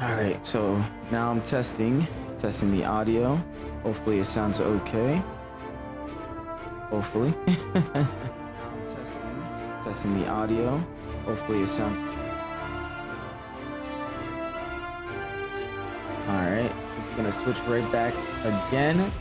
All right, so now I'm testing the audio. Hopefully it sounds okay. Hopefully. Now I'm testing the audio. Hopefully it sounds. All right, I'm just gonna switch right back again.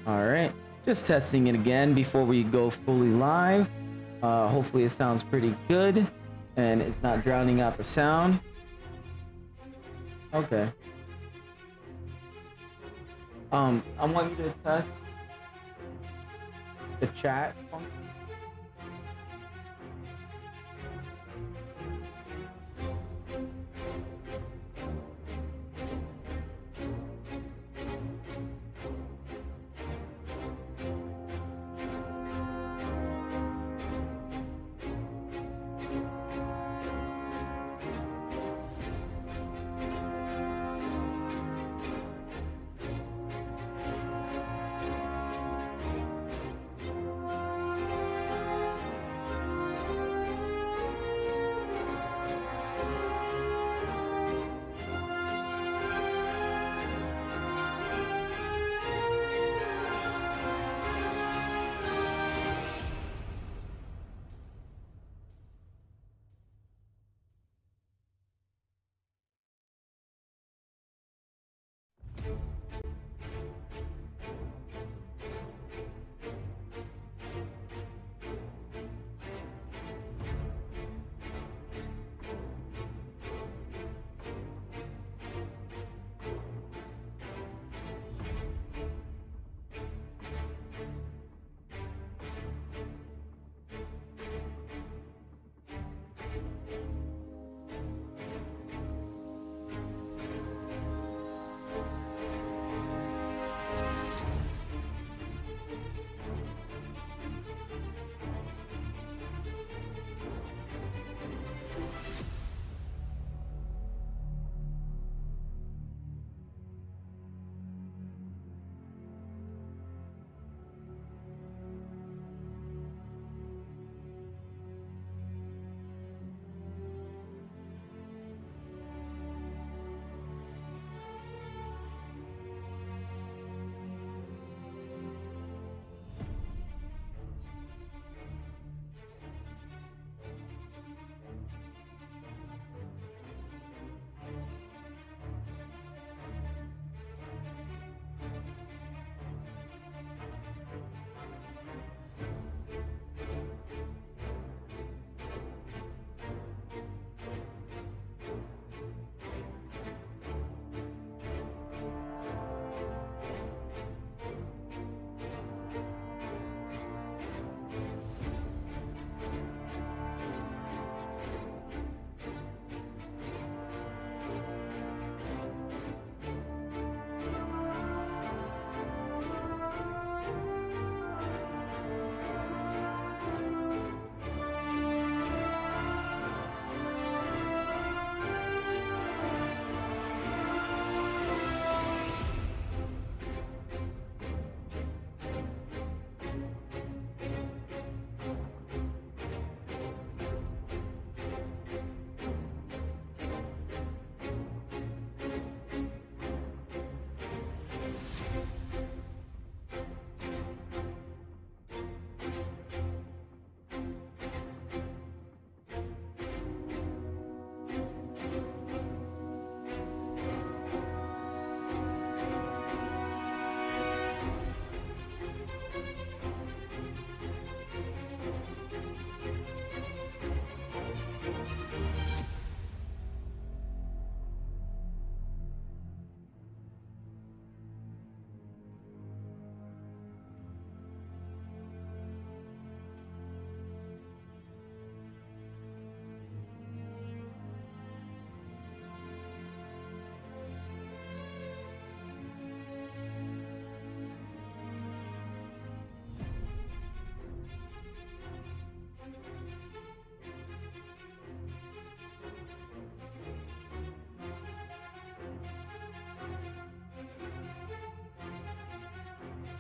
All right, just testing it again before we go fully live. Hopefully it sounds pretty good and it's not drowning out the sound. Okay. I want you to test the chat function.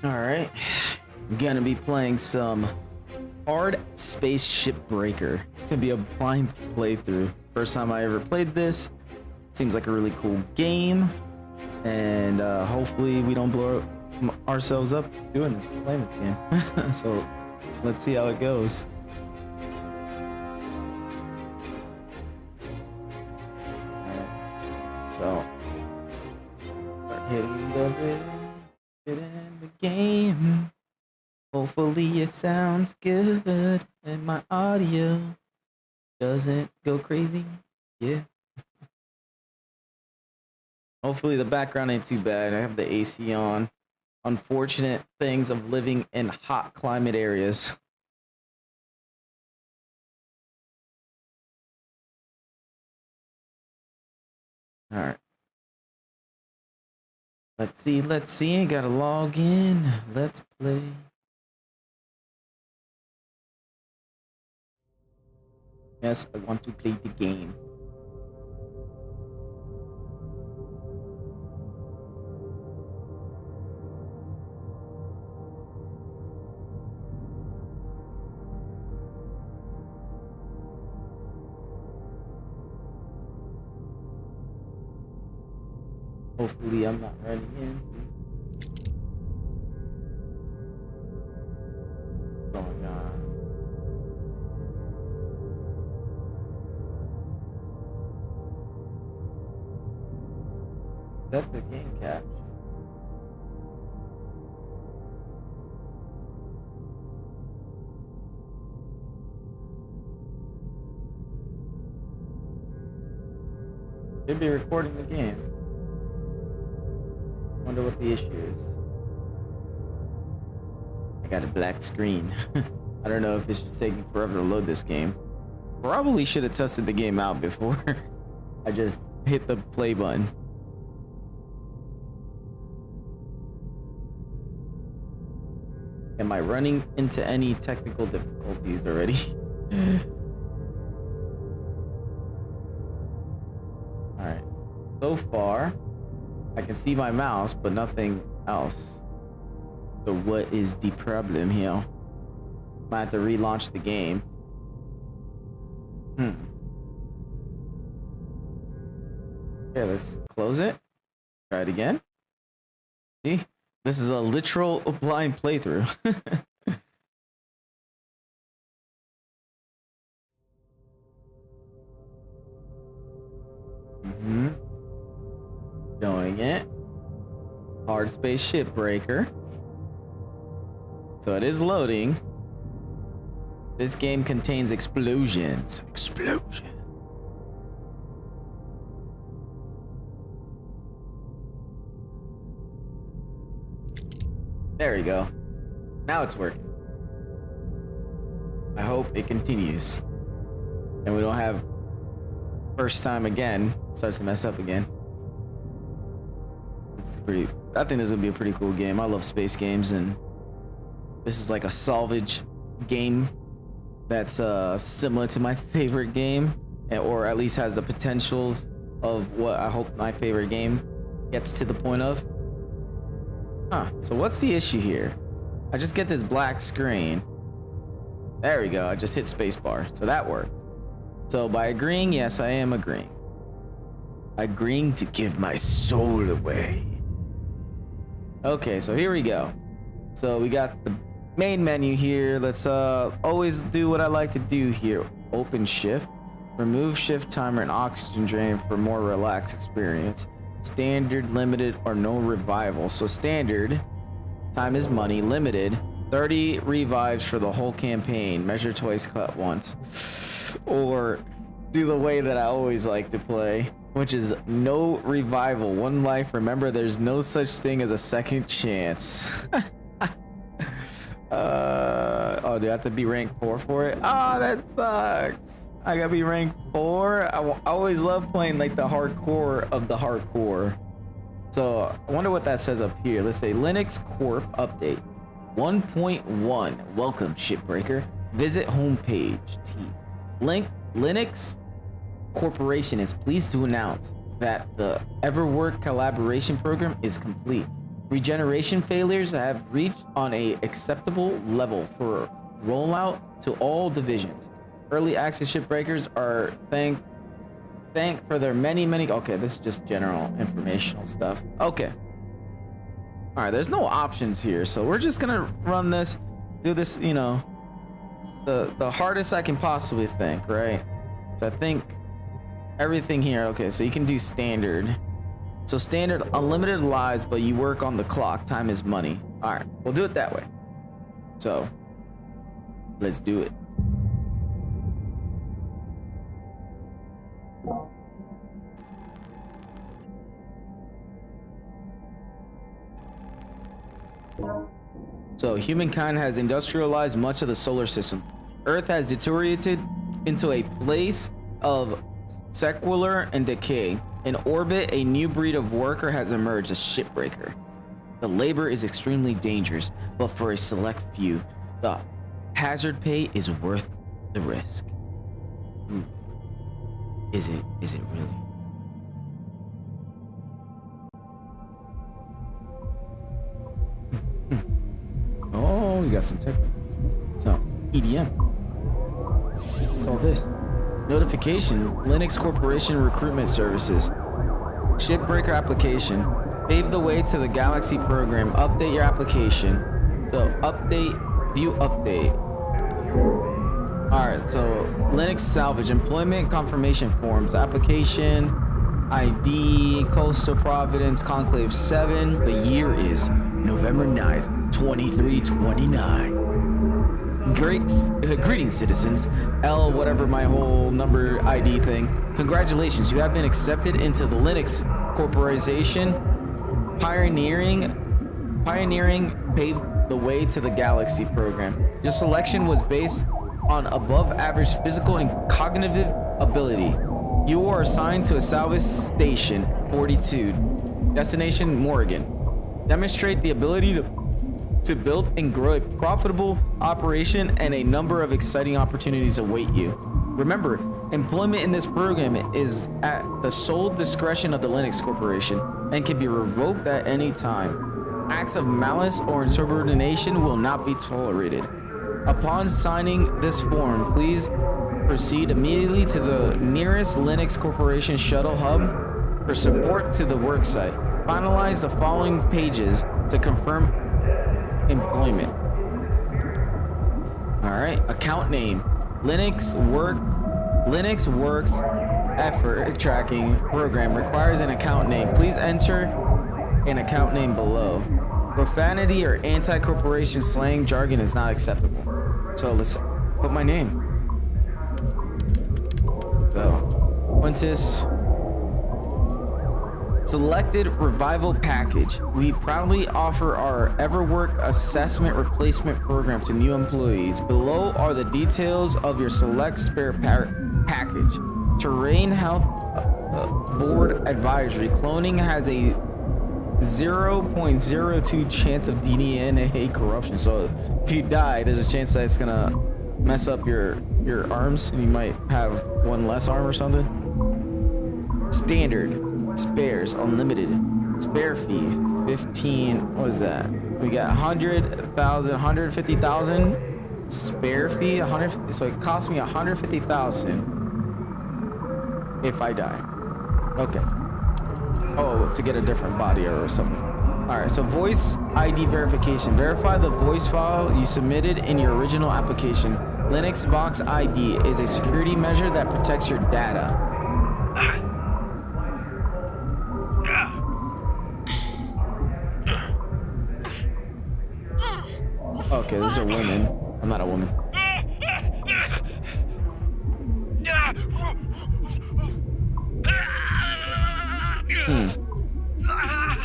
Alright, I'm gonna be playing some Hardspace Shipbreaker. It's gonna be a blind playthrough. First time I ever played this. Seems like a really cool game. And hopefully we don't blow ourselves up playing this game. So let's see how it goes. Alright, so start hitting the video. Get in the game. Hopefully it sounds good and my audio doesn't go crazy. Yeah. Hopefully the background ain't too bad. I have the AC on. Unfortunate things of living in hot climate areas. All right. Let's see. Gotta log in. Let's play. Yes, I want to play the game. Hopefully I'm not running into. Going on. That's a game capture. Should be recording the game. Wonder what the issue is. I got a black screen. I don't know if it's just taking forever to load this game. Probably should have tested the game out before I just hit the play button. Am I running into any technical difficulties already? Alright. So far, I can see my mouse, but nothing else. So what is the problem here? Might have to relaunch the game. Okay, let's close it. Try it again. See? This is a literal blind playthrough. Showing it. Hardspace Shipbreaker. So it is loading. This game contains explosions. Explosion. There we go. Now it's working. I hope it continues. And we don't have first time again. Starts to mess up again. It's pretty. I think this would be a pretty cool game. I love space games, and this is like a salvage game that's similar to my favorite game, or at least has the potentials of what I hope my favorite game gets to the point of. So what's the issue here? I just get this black screen. There we go. I just hit spacebar, so that worked. So by agreeing, yes, I am agreeing. Agreeing to give my soul away. Okay, so here we go. So we got the main menu here. Let's always do what I like to do here. Open shift. Remove shift timer and oxygen drain for more relaxed experience. Standard, limited, or no revival. So standard, time is money. Limited, 30 revives for the whole campaign. Measure twice, cut once. Or do the way that I always like to play, which is no revival, one life. Remember, there's no such thing as a second chance. Oh, do I have to be rank 4 for it? Oh, that sucks. I gotta be rank 4. I always love playing like the hardcore of the hardcore. So I wonder what that says up here. Let's say Linux Corp update 1.1. Welcome, Shipbreaker. Visit homepage. Linux Corporation is pleased to announce that the Everwork collaboration program is complete. Regeneration failures have reached on a acceptable level for rollout to all divisions. Early access shipbreakers are thanked for their many. Okay, this is just general informational stuff. Okay. All right, there's no options here, so we're just gonna run this, do this, you know, the hardest I can possibly think, right? So I think everything here. Okay, so you can do standard. So standard, unlimited lives, but you work on the clock. Time is money. All right, we'll do it that way. So let's do it. So humankind has industrialized much of the solar system. Earth has deteriorated into a place of sequelae and decay. In orbit, a new breed of worker has emerged, a shipbreaker. The labor is extremely dangerous, but for a select few, the hazard pay is worth the risk. Is it really? Oh, we got some tech. So, EDM. What's all this? Notification, Linux Corporation Recruitment Services. Shipbreaker application. Pave the way to the Galaxy program. Update your application. So, update, view update. Alright, so Linux salvage, employment confirmation forms, application, ID, Coastal Providence, Conclave 7. The year is November 9th, 2329. Greetings, citizens. L, whatever my whole number ID thing. Congratulations, you have been accepted into the Linux Corporation. Pioneering paved the way to the Galaxy program. Your selection was based on above average physical and cognitive ability. You are assigned to a salvage station 42, destination Morgan. Demonstrate the ability to build and grow a profitable operation, and a number of exciting opportunities await you. Remember, employment in this program is at the sole discretion of the Linux Corporation and can be revoked at any time. Acts of malice or insubordination will not be tolerated. Upon signing this form, please proceed immediately to the nearest Linux Corporation shuttle hub for support to the worksite. Finalize the following pages to confirm employment. All right, account name. Linux Works effort tracking program requires an account name. Please enter an account name below. Profanity or anti-corporation slang jargon is not acceptable. So let's put my name. So, Quintus. Selected revival package. We proudly offer our Everwork assessment replacement program to new employees. Below are the details of your select spare package. Terrain health board advisory. Cloning has a 0.02 chance of DNA corruption. So if you die, there's a chance that it's gonna mess up your arms and you might have one less arm or something. Standard. Spares, unlimited. Spare fee, 15. What is that? We got 100,000, 150,000. Spare fee, 150. So it cost me 150,000 if I die. Okay. Oh, to get a different body or something. All right. So voice ID verification. Verify the voice file you submitted in your original application. Linux Vox ID is a security measure that protects your data. Okay, these are women. I'm not a woman.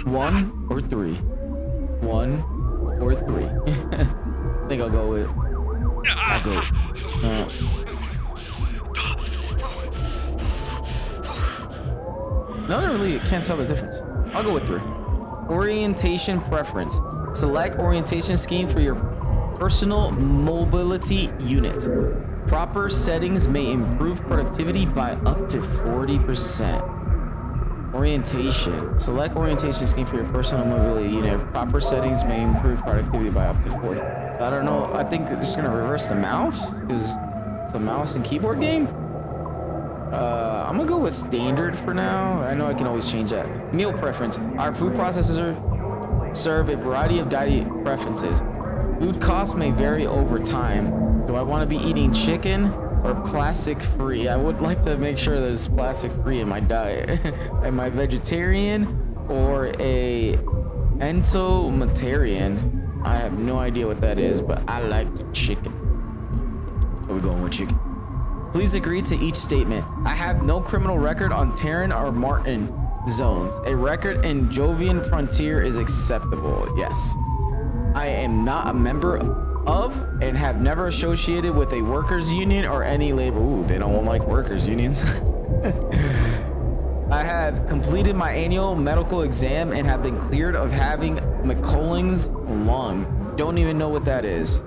One or three? One or three? I think I'll go with... I'll go... No, I really can't tell the difference. I'll go with three. Orientation preference. Select orientation scheme for your personal mobility unit. Proper settings may improve productivity by up to 40%. Orientation. Select orientation scheme for your personal mobility unit. Proper settings may improve productivity by up to 40. So I don't know. I think it's gonna reverse the mouse because it's a mouse and keyboard game. I'm gonna go with standard for now. I know I can always change that. Meal preference. Our food processors serve a variety of diet preferences. Food costs may vary over time. Do I want to be eating chicken or plastic free? I would like to make sure there's plastic free in my diet. Am I vegetarian or a entomatarian? I have no idea what that is, but I like the chicken. Are we going with chicken? Please agree to each statement. I have no criminal record on Terran or Martin zones. A record in Jovian Frontier is acceptable. Yes. I am not a member of and have never associated with a workers union or any labor. Ooh, they don't like workers unions. I have completed my annual medical exam and have been cleared of having McColling's lung. Don't even know what that is.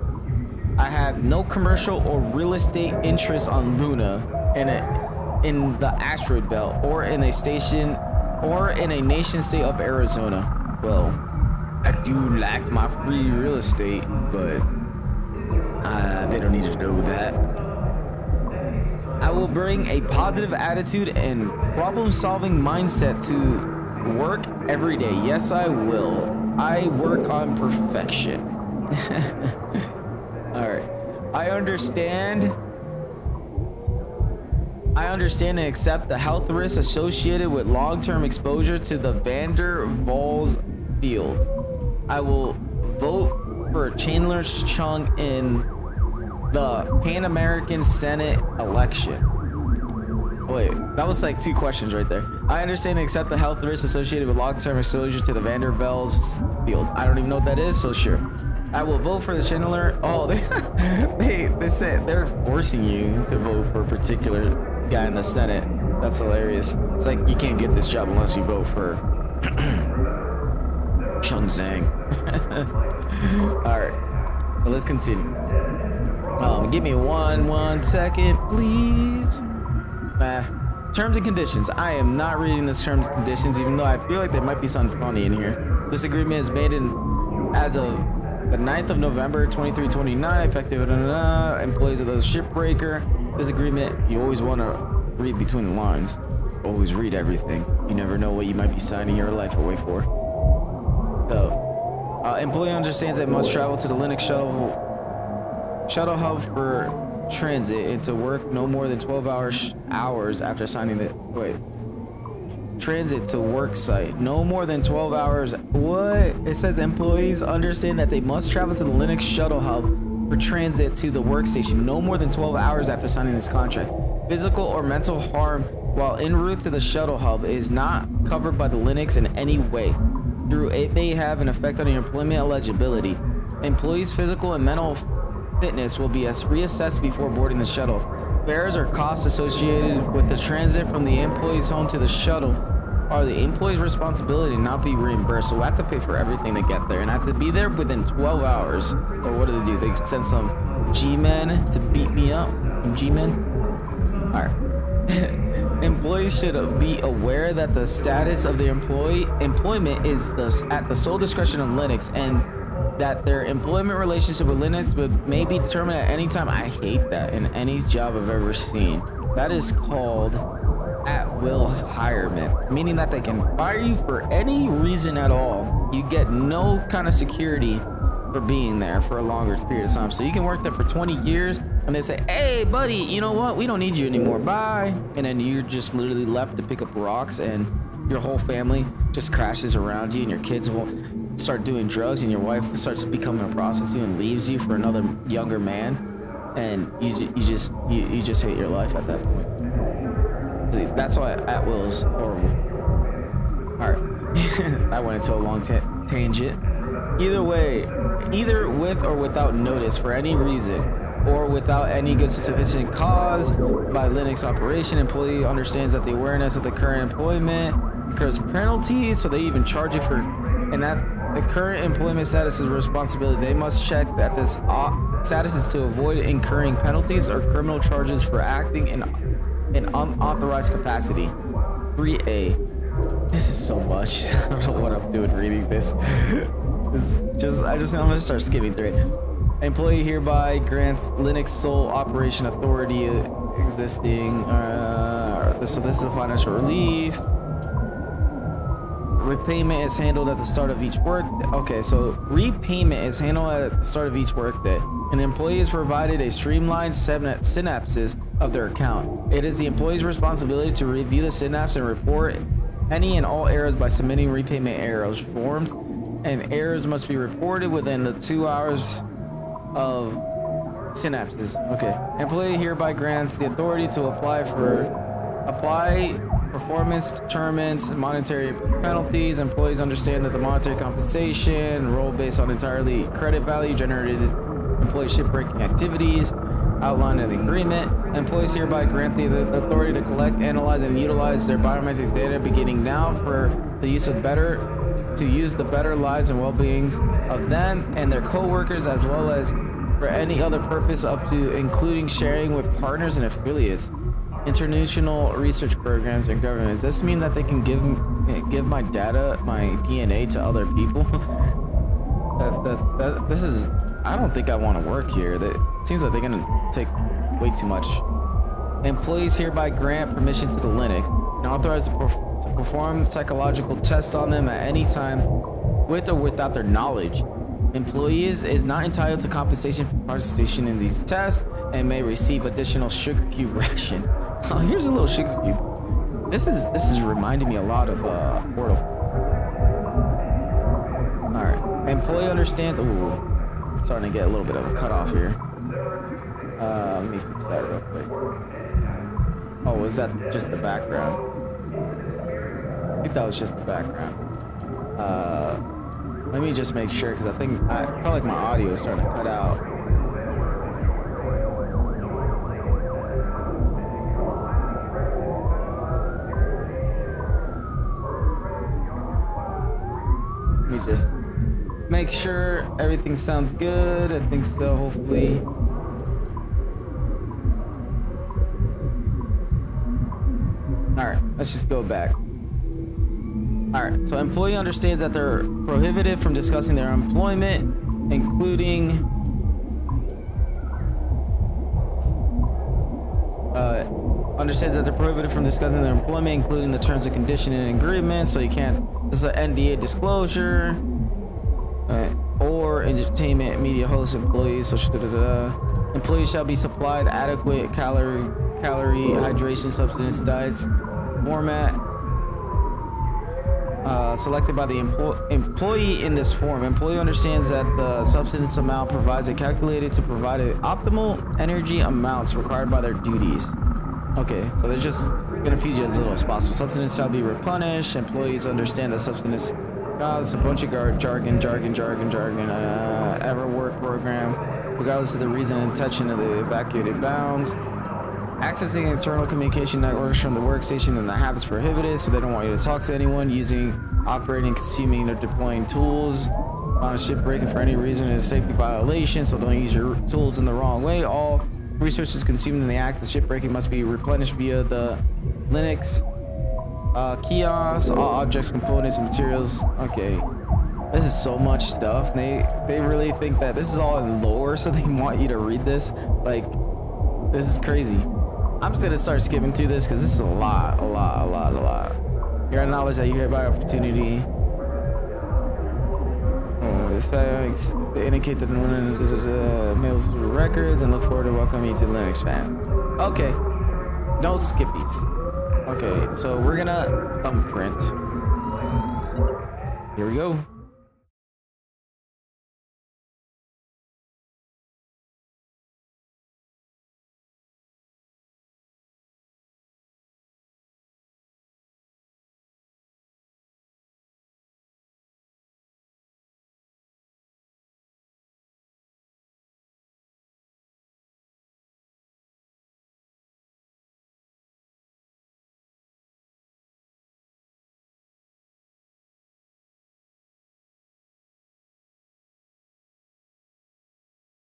I have no commercial or real estate interests on Luna in the asteroid belt or in a station or in a nation state of Arizona. Well, I do like my free real estate, but they don't need to know that. I will bring a positive attitude and problem-solving mindset to work every day. Yes, I will. I work on perfection. All right. I understand and accept the health risks associated with long-term exposure to the Vander Waals field. I will vote for Chandler Chung in the Pan American Senate election. Wait, that was like 2 questions right there. I understand and accept the health risks associated with long-term exposure to the Vander Waals field. I don't even know what that is, so sure. I will vote for the Chandler. Oh, they said they're forcing you to vote for a particular guy in the Senate. That's hilarious. It's like you can't get this job unless you vote for Chung Zhang. All right, let's continue. Give me one second, please. Terms and conditions. I am not reading this terms and conditions, even though I feel like there might be something funny in here. This agreement is made as of the 9th of November, 2329, effective employees of the Shipbreaker. This agreement, you always want to read between the lines. Always read everything. You never know what you might be signing your life away for. So, employee understands that must travel to the Linux shuttle hub for transit and to work no more than 12 hours after signing the transit to work site no more than 12 hours. What? It says employees understand that they must travel to the Linux shuttle hub for transit to the workstation no more than 12 hours after signing this contract. Physical or mental harm while en route to the shuttle hub is not covered by the Linux in any way. Through it may have an effect on your employment eligibility. Employees' physical and mental fitness will be reassessed before boarding the shuttle. Fares or costs associated with the transit from the employee's home to the shuttle are the employee's responsibility and not be reimbursed. So we have to pay for everything to get there and have to be there within 12 hours. Or what do? They send some G-men to beat me up. Some G-men. All right. Employees should be aware that the status of their employment is at the sole discretion of Linux and that their employment relationship with Linux may be determined at any time. I hate that in any job I've ever seen. That is called at-will hirement, meaning that they can fire you for any reason at all. You get no kind of security for being there for a longer period of time. So you can work there for 20 years and they say, hey buddy, you know what? We don't need you anymore. Bye. And then you're just literally left to pick up rocks and your whole family just crashes around you and your kids will start doing drugs and your wife starts becoming a prostitute and leaves you for another younger man, and you just hate your life at that point. That's why at will is horrible. All right. I went into a long tangent. Either way, either with or without notice for any reason or without any good sufficient cause by Linux operation, employee understands that the awareness of the current employment incurs penalties, so they even charge you for, and that the current employment status is a responsibility. They must check that this status is to avoid incurring penalties or criminal charges for acting in unauthorized capacity. 3A. This is so much. I don't know what I'm doing reading this. I'm gonna start skimming through it. Employee hereby grants Linux sole operation authority existing. So this is a financial relief. Repayment is handled at the start of each work. Okay, so repayment is handled at the start of each workday. An employee is provided a streamlined synapses of their account. It is the employee's responsibility to review the synapse and report any and all errors by submitting repayment errors forms, and errors must be reported within the 2 hours of synapses. Okay. Employee hereby grants the authority to apply performance determines monetary penalties. Employees understand that the monetary compensation role based on entirely credit value generated employee shipbreaking activities outlined in the agreement. Employees hereby grant the authority to collect, analyze, and utilize their biometric data beginning now for the use of the better lives and well-beings of them and their co-workers, as well as for any other purpose up to including sharing with partners and affiliates, international research programs, and governments. Does this mean that they can give my data, my DNA to other people? This is. I don't think I want to work here. It seems like they're gonna take way too much. Employees hereby grant permission to the Linux and authorized to perform psychological tests on them at any time, with or without their knowledge. Employees is not entitled to compensation for participation in these tests and may receive additional sugar cube ration. Oh, here's a little sugar cube. This is reminding me a lot of Portal. All right. Employee understands. Ooh, starting to get a little bit of a cutoff here. Let me fix that real quick. Oh, was that just the background? I think that was just the background. Let me just make sure, because I felt like my audio is starting to cut out. Let me just make sure everything sounds good. I think so, hopefully. Alright, let's just go back. Alright, so employee understands that they're prohibited from discussing their employment, including understands that they're prohibited from discussing their employment, including the terms and conditions and agreements. So you can't. This is an NDA disclosure. Or entertainment media host employees. So employees shall be supplied adequate calorie hydration substance diets format selected by the employee in this form. Employee understands that the substance amount provides a calculated to provide optimal energy amounts required by their duties. Okay, so they're just gonna feed you as little as possible. Substance shall be replenished. Employees understand that substance. It's a bunch of jargon. Ever work program, regardless of the reason and intention of the evacuated bounds. Accessing external communication networks from the workstation and the habits prohibited, so they don't want you to talk to anyone. Using, operating, consuming, or deploying tools on a shipbreaking for any reason is a safety violation, so don't use your tools in the wrong way. All resources consumed in the act of shipbreaking must be replenished via the Linux kiosks, all objects, components, and materials. Okay, this is so much stuff. They really think that this is all in lore, so they want you to read this. Like, this is crazy. I'm just gonna start skipping through this because this is a lot. You acknowledge that you hereby opportunity. The facts they indicate that the mails records and look forward to welcoming you to the Linux fan. Okay, no skippies. Okay, so we're gonna thumbprint. Here we go.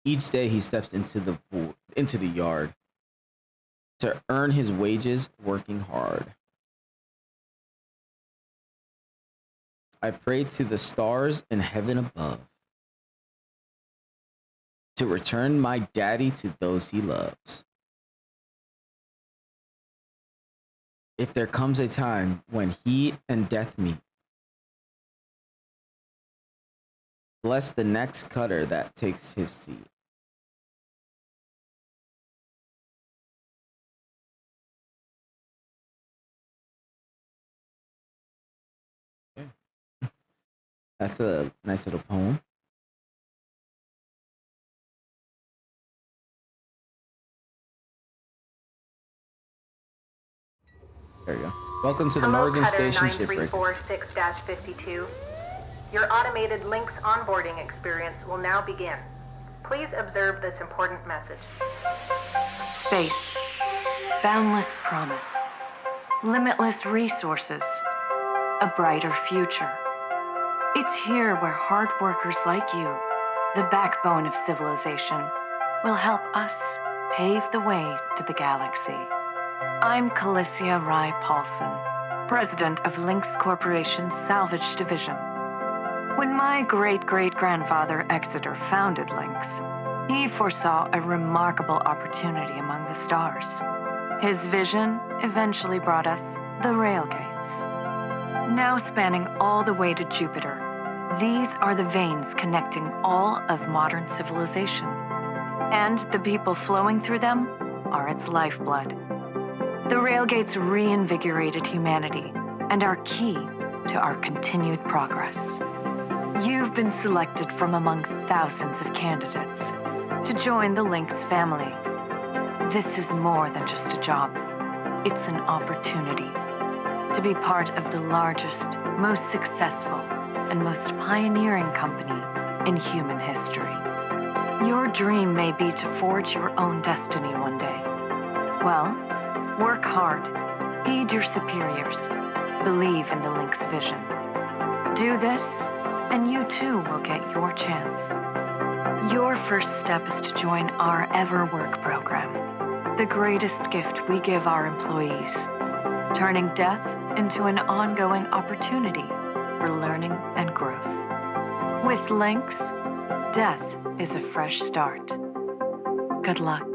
Each day he steps into the yard to earn his wages working hard. I pray to the stars in heaven above to return my daddy to those he loves. If there comes a time when he and death meet, bless the next cutter that takes his seat. Okay. That's a nice little poem. There you go. Welcome to the Morgan Station Shipbreaker. 9346-52. Your automated Lynx onboarding experience will now begin. Please observe this important message. Space. Boundless promise. Limitless resources. A brighter future. It's here where hard workers like you, the backbone of civilization, will help us pave the way to the galaxy. I'm Calicia Rye Paulson, president of Lynx Corporation's Salvage Division. When my great-great-grandfather Exeter founded Lynx, he foresaw a remarkable opportunity among the stars. His vision eventually brought us the railgates. Now spanning all the way to Jupiter, these are the veins connecting all of modern civilization. And the people flowing through them are its lifeblood. The railgates reinvigorated humanity and are key to our continued progress. You've been selected from among thousands of candidates to join the Lynx family. This is more than just a job. It's an opportunity to be part of the largest, most successful, and most pioneering company in human history. Your dream may be to forge your own destiny one day. Well, work hard, heed your superiors, believe in the Lynx vision. Do this, and you too will get your chance. Your first step is to join our EverWork program, the greatest gift we give our employees, turning death into an ongoing opportunity for learning and growth. With Lynx, death is a fresh start. Good luck.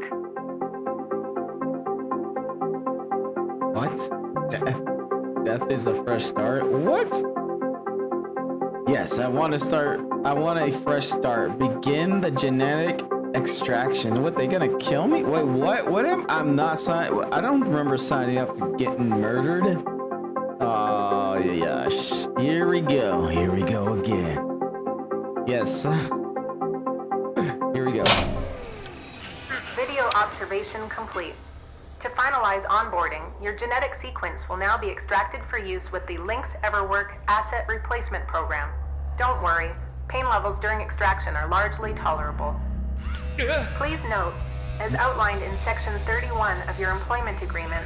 What? Death is a fresh start? What? Yes, I want a fresh start. Begin the genetic extraction. What, they gonna kill me? Wait, what I'm not signing. I don't remember signing up to getting murdered. Oh, yeah. Here we go again. Yes. Here we go. Video observation complete. To finalize onboarding, your genetic sequence will now be extracted for use with the Lynx EverWork Asset Replacement Program. Don't worry, pain levels during extraction are largely tolerable. Please note, as outlined in Section 31 of your employment agreement,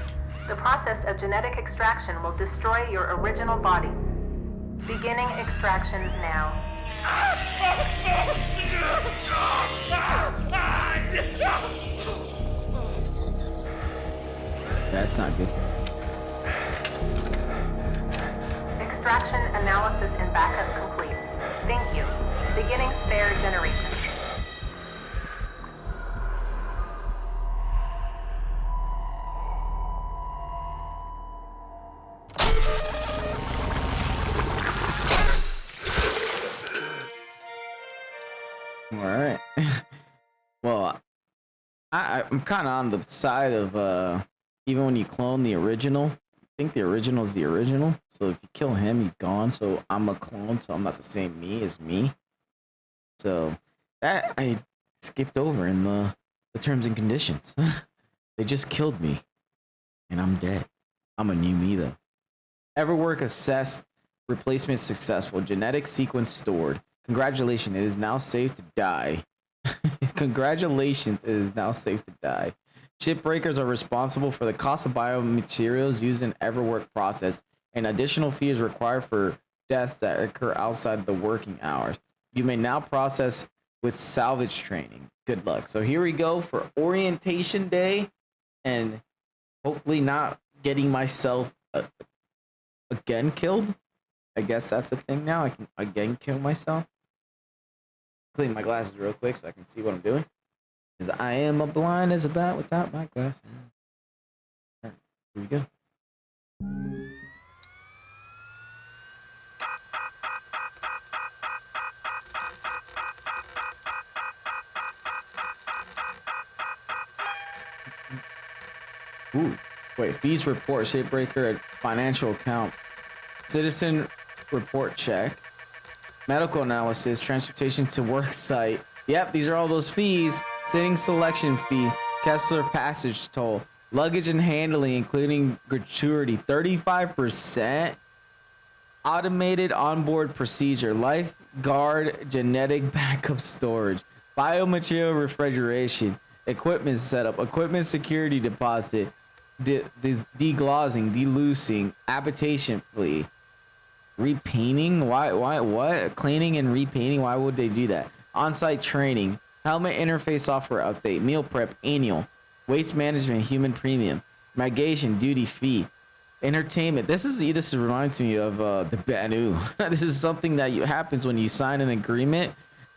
the process of genetic extraction will destroy your original body. Beginning extraction now. That's not good. Extraction analysis and backup complete. Thank you. Beginning spare generation. All right. Well, I'm kind of on the side of even when you clone the original, I think the original is the original. So if you kill him, he's gone. So I'm a clone, so I'm not the same me as me. So that I skipped over in the terms and conditions. They just killed me, and I'm dead. I'm a new me though. EverWork assessed. Replacement successful. Genetic sequence stored. Congratulations, it is now safe to die. Congratulations, it is now safe to die. Shipbreakers are responsible for the cost of biomaterials used in EverWork process, and additional fee is required for deaths that occur outside the working hours. You may now process with salvage training. Good luck. So here we go for orientation day, and hopefully not getting myself again killed. I guess that's the thing now. I can again kill myself. Clean my glasses real quick so I can see what I'm doing. Because I am a blind as a bat without my glasses. All right, here we go. Ooh, wait, fees report, Shipbreaker, financial account, citizen report check, medical analysis, transportation to work site. Yep, these are all those fees. Sitting selection fee, Kessler passage toll, luggage and handling, including gratuity, 35%. Automated onboard procedure, lifeguard genetic backup storage, biomaterial refrigeration, equipment setup, equipment security deposit, deglassing, deloosing, habitation fee, repainting. Why? What? Cleaning and repainting. Why would they do that? On-site training, helmet interface software update, meal prep annual, waste management human premium, mitigation duty fee, entertainment. This reminds me of the Banu. This is something that happens when you sign an agreement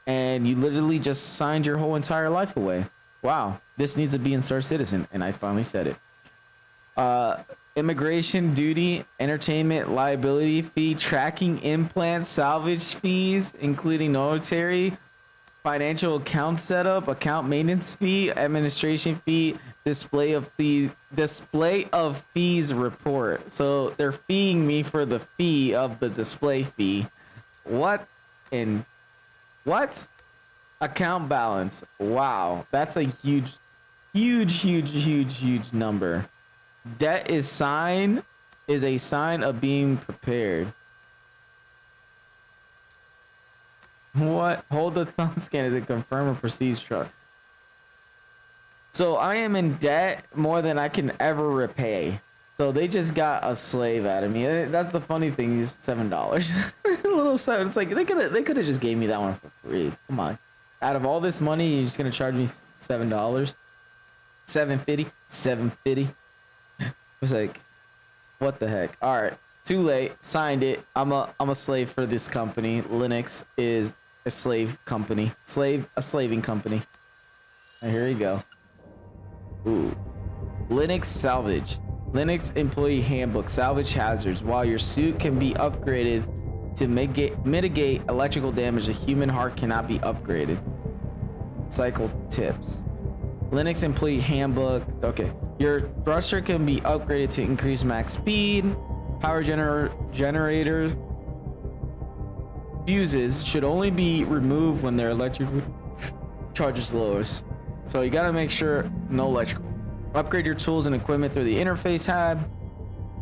and you literally just signed your whole entire life away. Wow, this needs to be in Star Citizen, and I finally said it. Immigration duty, entertainment liability fee, tracking implants, salvage fees, including notary, financial account setup, account maintenance fee, administration fee, display of fees report. So they're feeing me for the fee of the display fee. What? Account balance. Wow, that's a huge number. Debt is a sign of being prepared. What? Hold the thumb scanner to confirm or proceed truck. So I am in debt more than I can ever repay. So they just got a slave out of me. That's the funny thing. Is $7. A little $7. It's like they could have just gave me that one for free. Come on. Out of all this money, you're just gonna charge me $7. $7.50. It's like, what the heck? All right, too late. Signed it. I'm a slave for this company. Linux is a slave company. A slaving company. And here you go. Ooh, Linux salvage. Linux employee handbook. Salvage hazards. While your suit can be upgraded to mitigate electrical damage, a human heart cannot be upgraded. Cycle tips. Linux employee handbook. Okay. Your thruster can be upgraded to increase max speed. Power generator fuses should only be removed when their electrical charges lowest. So you gotta make sure no electrical. Upgrade your tools and equipment through the interface tab.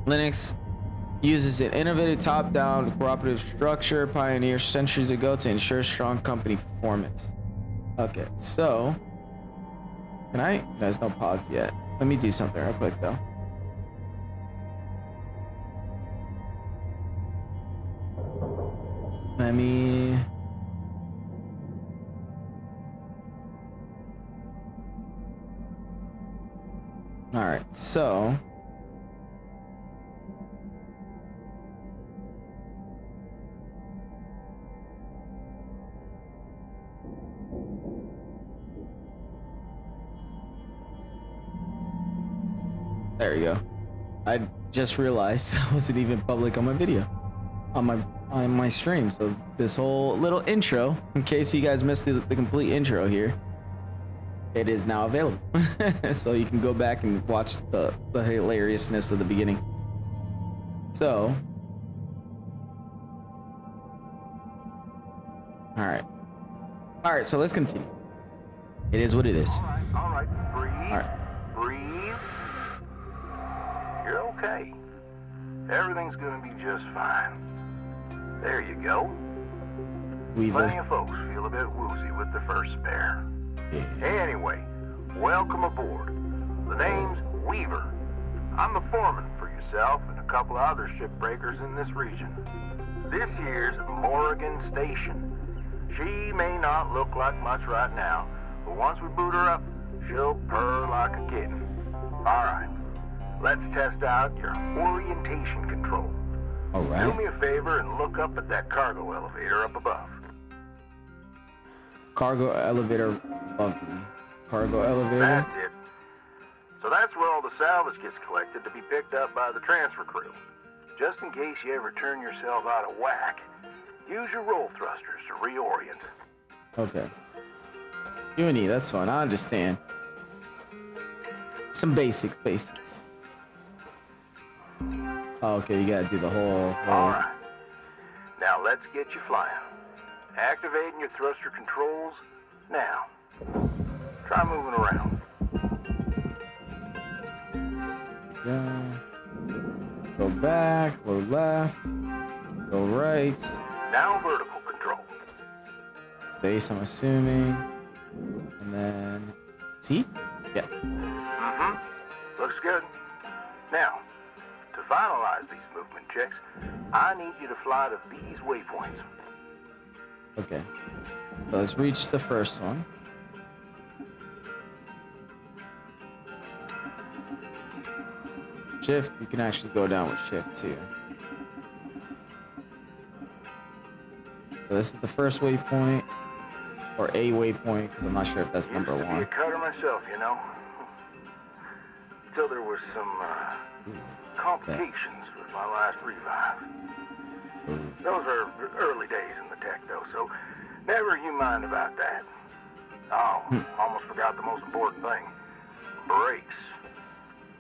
Linux uses an innovative top-down cooperative structure pioneered centuries ago to ensure strong company performance. Okay, so there's no pause yet. Let me do something real quick though. All right, so there you go. I just realized I wasn't even public on my video, on my stream. So this whole little intro, in case you guys missed the complete intro here, it is now available. So you can go back and watch the hilariousness of the beginning. So, all right. So let's continue. It is what it is. All right. Breathe. All right. Breathe. You're okay. Everything's gonna be just fine. There you go. Weaver. Plenty of folks feel a bit woozy with their first spare. Yeah. Anyway, welcome aboard. The name's Weaver. I'm the foreman for yourself and a couple of other shipbreakers in this region. This here's Morrigan Station. She may not look like much right now, but once we boot her up, she'll purr like a kitten. All right, let's test out your orientation control. All Do right. me a favor and look up at that cargo elevator up above. Cargo elevator above me. Cargo elevator. That's it. So that's where all the salvage gets collected to be picked up by the transfer crew. Just in case you ever turn yourself out of whack, use your roll thrusters to reorient. Okay. Uni, that's fine. I understand. Some basics. Oh, okay, you gotta do the whole. All right. Now let's get you flying. Activating your thruster controls now. Try moving around. Go back, go left, go right. Now vertical control. Space, I'm assuming. And then, see? Yeah. Mm-hmm. Looks good. Now, to finalize these movement checks, I need you to fly to these waypoints. Okay. So let's reach the first one. Shift, you can actually go down with shift too. So this is the first waypoint, or a waypoint, because I'm not sure if that's number Used to be a one. cutter myself, you know. Until there was some complications with my last revive. Those are early days in the tech, though, so never you mind about that. Oh, almost forgot the most important thing. Brakes.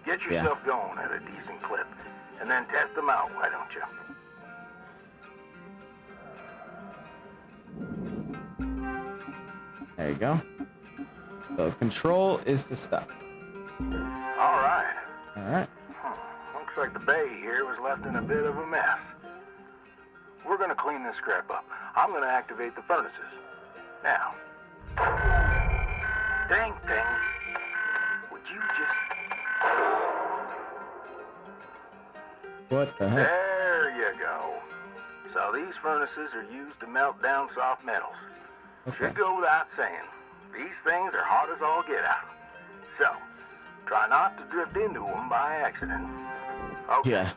Get yourself going at a decent clip, and then test them out, why don't you? There you go. So control is to stop. All right. All right. Looks like the bay here was left in a bit of a mess. We're gonna clean this crap up. I'm gonna activate the furnaces. Now. Dang thing. Would you just... What the heck? There you go. So these furnaces are used to melt down soft metals. Okay. Should go without saying. These things are hot as all get out. So, try not to drift into them by accident. Okay. Yeah.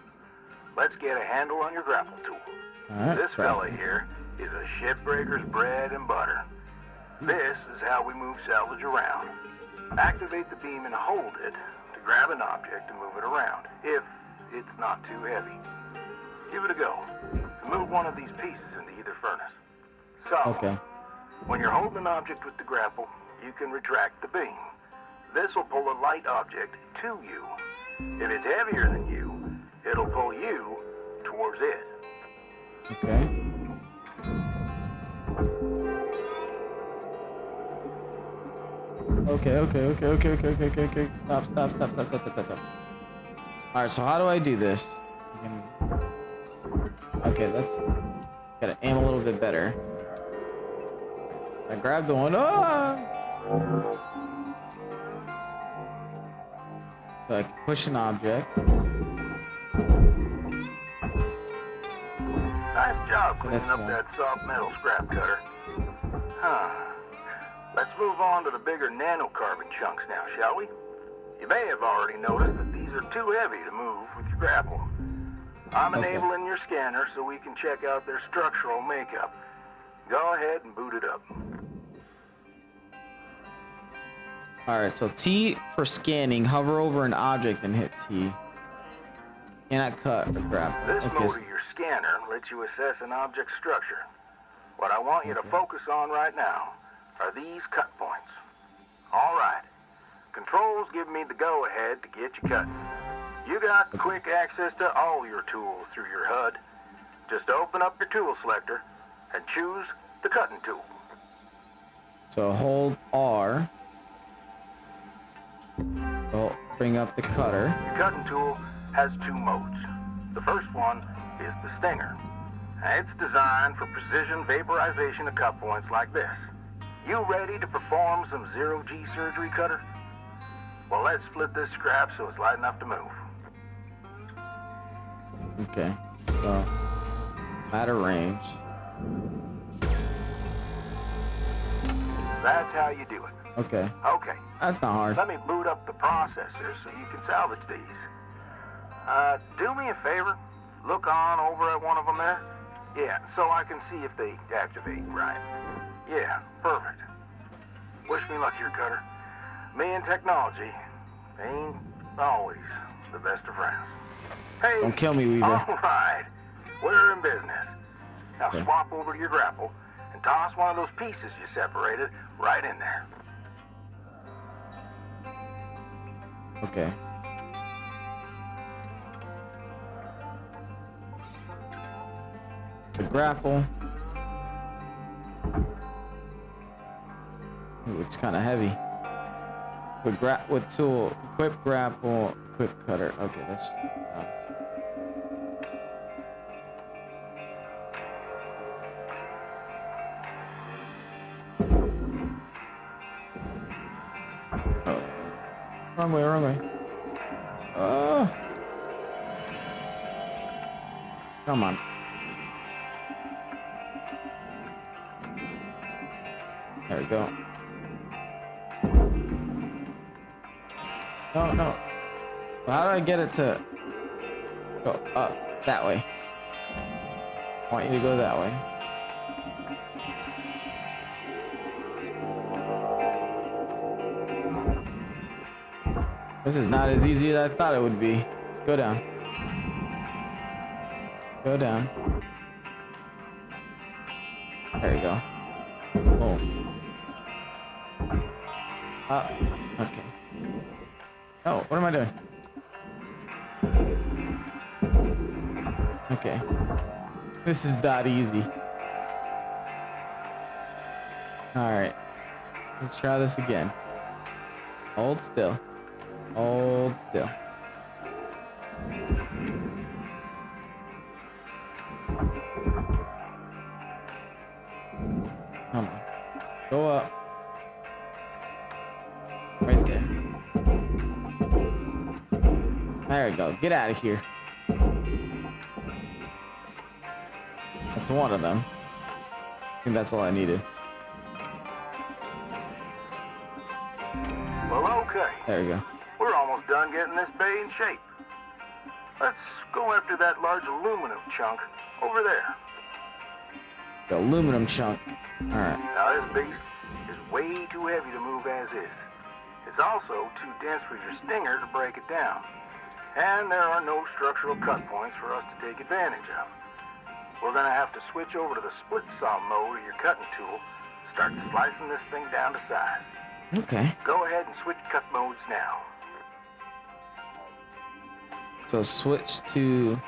Let's get a handle on your grapple tool. All right. This fella here is a shipbreaker's bread and butter. This is how we move salvage around. Activate the beam and hold it to grab an object and move it around, if it's not too heavy. Give it a go. Move one of these pieces into either furnace. So, Okay. when you're holding an object with the grapple, you can retract the beam. This will pull a light object to you. If it's heavier than you, it'll pull you towards it. Okay. Okay. Stop. All right, so how do I do this? Okay, let's gotta aim a little bit better. I grabbed the one. So I can push an object. Nice job cleaning That's up one. that soft metal scrap cutter. Huh. Let's move on to the bigger nanocarbon chunks now, shall we? You may have already noticed that these are too heavy to move with your grapple. I'm Okay. enabling your scanner so we can check out their structural makeup. Go ahead and boot it up. All right, so T for scanning. Hover over an object and hit T. Cannot cut or grab. This Okay. mode of your scanner lets you assess an object's structure. What I want you to focus on right now are these cut points. All right. Controls give me the go-ahead to get you cutting. You got quick access to all your tools through your HUD. Just open up your tool selector and choose the cutting tool. So hold R. So bring up the cutter. Your cutting tool has two modes. The first one is the Stinger. It's designed for precision vaporization of cut points like this. You ready to perform some zero-G surgery, Cutter? Well, let's split this scrap so it's light enough to move. Okay. So at a range. That's how you do it. Okay. Okay, That's not hard. let me boot up the processor so you can salvage these. Do me a favor. look on over at one of them there? Yeah, so I can see if they activate right. Yeah, perfect. Wish me luck here, Cutter. Me and technology ain't always the best of friends. Hey, Don't kill me, Weaver. All right, we're in business. Now Okay. swap over to your grapple and toss one of those pieces you separated right in there. Okay. The grapple. Ooh, it's kind of heavy. With tool, equip grapple, equip cutter. Okay, that's just nice. Oh. Wrong way, wrong way. Oh. Come on. There we go. No, no. Well, how do I get it to go up that way? I want you to go that way. This is not as easy as I thought it would be. Let's go down. Go down. There you go. Oh. Up. Okay. Oh, what am I doing? Okay. This is not easy. Alright. Let's try this again. Hold still. Hold still. Come on. Go up. Right there. There we go. Get out of here. That's one of them. I think that's all I needed. Well, okay. There we go. We're almost done getting this bay in shape. Let's go after that large aluminum chunk over there. The aluminum chunk. Alright. Now, this beast is way too heavy to move as is. It's also too dense for your stinger to break it down. And there are no structural cut points for us to take advantage of. We're gonna have to switch over to the split saw mode of your cutting tool, start slicing this thing down to size. Okay. Go ahead and switch cut modes now. So switch to...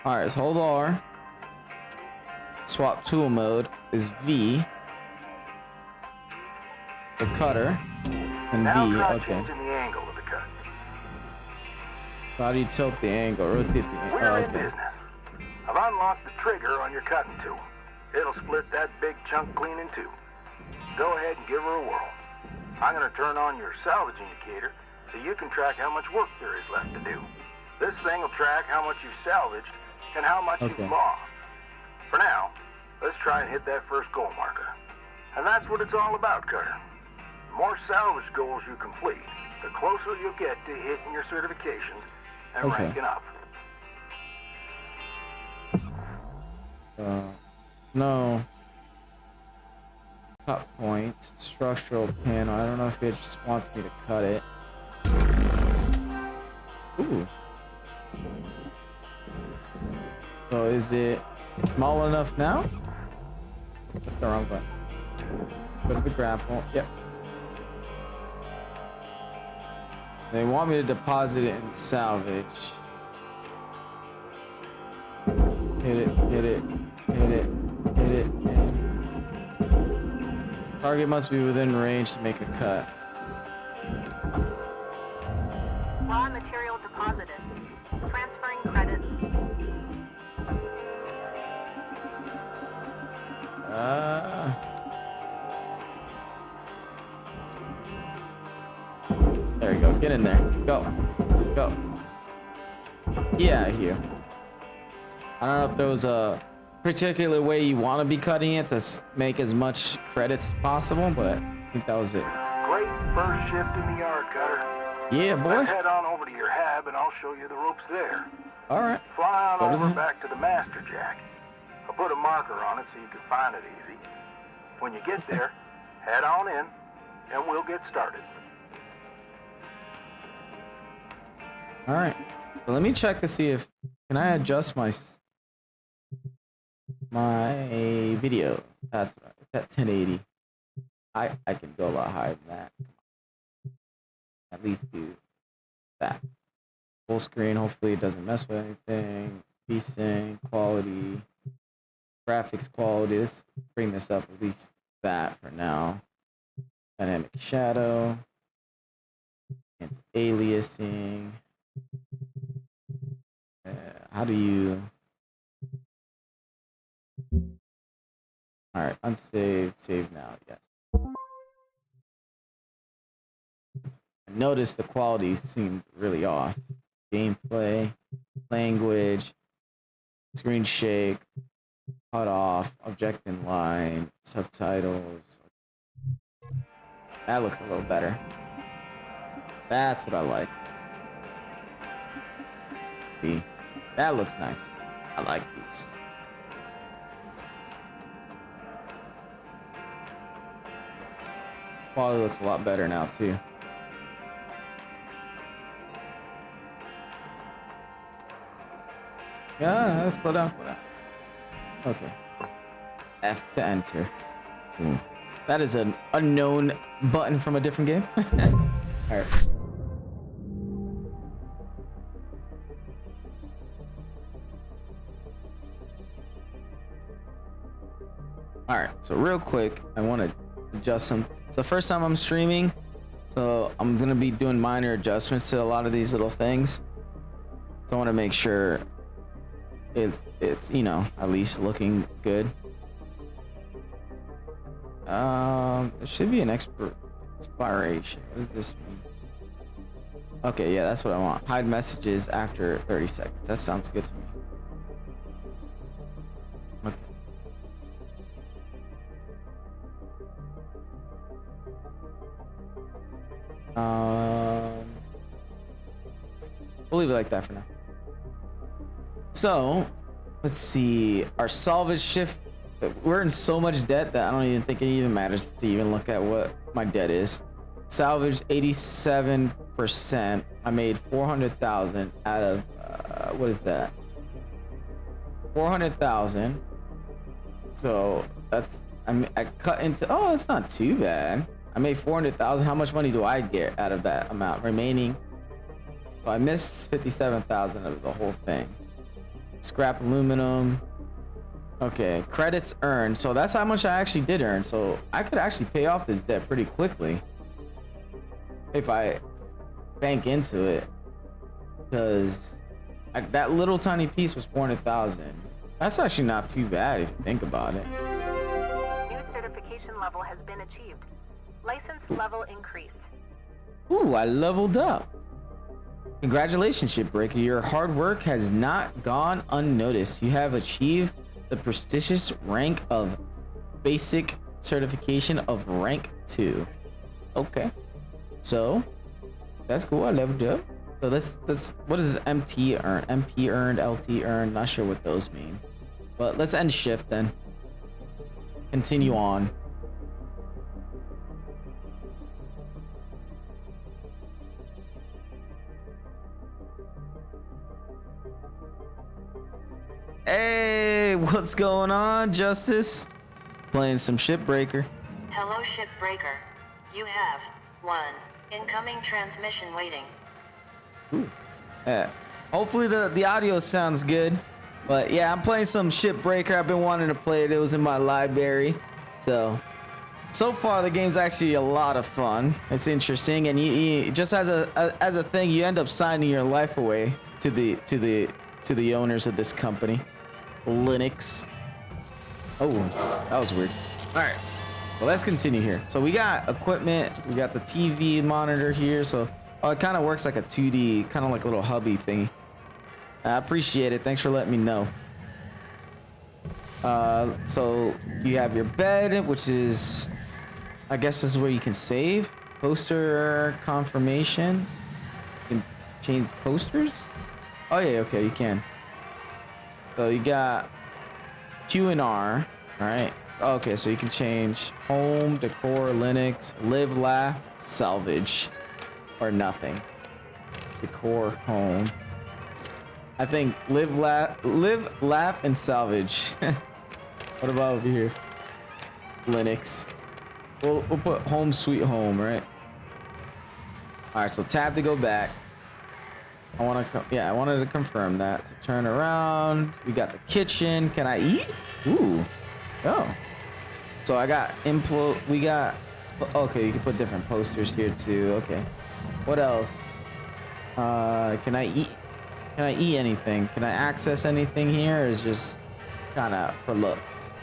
Alright, so hold R. Swap tool mode is V. The cutter. And Now V, try okay. changing the angle of the cut. So how do you tilt the angle? Rotate the angle. We're Oh, in okay. business. I've unlocked the trigger on your cutting tool. It'll split that big chunk clean in two. Go ahead and give her a whirl. I'm gonna turn on your salvage indicator so you can track how much work there is left to do. This thing will track how much you've salvaged and how much Okay. you've lost. For now, let's try and hit that first goal marker. And that's what it's all about, Cutter. The more salvage goals you complete, the closer you'll get to hitting your certifications and Okay. ranking up. No. Cut point. Structural panel. I don't know if it just wants me to cut it. Ooh. So is it small enough now? That's the wrong button. Go to the grapple. Yep. They want me to deposit it in salvage. Hit it, hit it, hit it, hit it, and target must be within range to make a cut. Raw material deposited. Transferring credits. There you go. Get in there. Go. Go. Get out of here. I don't know if there was a particular way you want to be cutting it to make as much credits as possible, but I think that was it. Great first shift in the yard, Cutter. Yeah, boy. Let's head on over to your hab and I'll show you the ropes there. All right. Fly on Go to over the- back to the Master Jack. I'll put a marker on it so you can find it easy. When you get there, head on in, and we'll get started. All right. So let me check to see if can I adjust my video. That's right. It's at 1080. I can go a lot higher than that. At least do that. Full screen. Hopefully it doesn't mess with anything. Desync quality, graphics quality. Let's bring this up at least that for now. Dynamic shadow. Anti-aliasing. How do you? All right, unsaved, save now. Yes. I noticed the quality seemed really off. Gameplay, language, screen shake, cut off, object in line, subtitles. That looks a little better. That's what I like. See, that looks nice. I like these. Quality looks a lot better now too. Yeah, slow down, slow down. Okay. F to enter. Ooh. That is an unknown button from a different game. Alright. Alright, so real quick, I want to adjust some. It's the first time I'm streaming, so I'm going to be doing minor adjustments to a lot of these little things. So I want to make sure it's you know, at least looking good. There should be an expiration. What does this mean? Okay, yeah, that's what I want. Hide messages after 30 seconds. That sounds good to me. Okay. We'll leave it like that for now. So, let's see. Our salvage shift. We're in so much debt that I don't even think it even matters to even look at what my debt is. Salvage 87%. I made 400,000 out of what is that? 400,000. So that's I cut into. Oh, that's not too bad. I made 400,000. How much money do I get out of that amount remaining? So I missed 57,000 of the whole thing. Scrap aluminum. Okay, credits earned. So that's how much I actually did earn. So I could actually pay off this debt pretty quickly if I bank into it, because that little tiny piece was 400,000. That's actually not too bad if you think about it. New certification level has been achieved. License level increased. Ooh, I leveled up. Congratulations, Shipbreaker. Your hard work has not gone unnoticed. You have achieved the prestigious rank of basic certification of rank 2. Okay. So, that's cool. I leveled up. So let's what does MT earn? MP earned, LT earned. Not sure what those mean. But let's end shift then. Continue on. Hey, what's going on, Justice? Playing some Shipbreaker. Hello, Shipbreaker. You have one incoming transmission waiting. Ooh. Hopefully the audio sounds good. But yeah, I'm playing some Shipbreaker. I've been wanting to play it. It was in my library. So far the game's actually a lot of fun. It's interesting, and you just as a thing, you end up signing your life away to the owners of this company, Linux. Oh, that was weird. All right, well, let's continue here. So we got equipment. We got the TV monitor here. So it kind of works like a 2D, kind of like a little hubby thingy. I appreciate it. Thanks for letting me know. So you have your bed, which is, I guess this is where you can save. Poster confirmations. You can change posters. Oh yeah, okay, you can. So you got Q and R, right? Okay, so you can change home, decor, Linux, live, laugh, salvage, or nothing. Decor, home. I think live, laugh, and salvage. What about over here? Linux. We'll put home sweet home, right? All right, so tab to go back. I wanted to confirm that. So turn around. We got the kitchen. Can I eat? Ooh. Oh. So I got we got, okay, you can put different posters here too. Okay. What else? Can I eat anything? Can I access anything here? Or is just kind of for looks?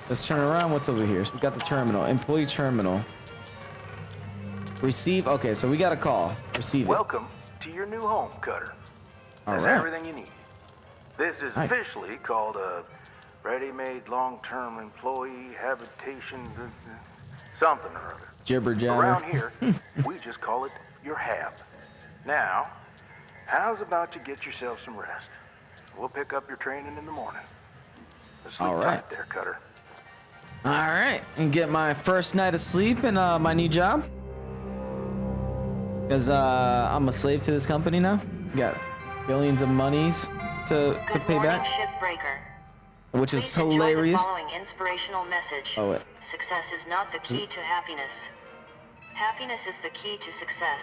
Let's turn around. What's over here? So we got the terminal, employee terminal. Receive. Okay, so we got a call. Receive it. Welcome to your new home, Cutter. All That's right. everything you need. This is Nice. officially called a ready-made long-term employee habitation something or other. Jibber jabber. Around here, we just call it your hab. Now, how's about you get yourself some rest? We'll pick up your training in the morning. Sleep All right. tight there, Cutter. All right, and get my first night of sleep in my new job. Because I'm a slave to this company now. Got billions of monies to Good pay morning, back, Shipbreaker. which is Please enjoy hilarious. The following inspirational message. Oh, wait. Success is not the key to happiness. Happiness is the key to success.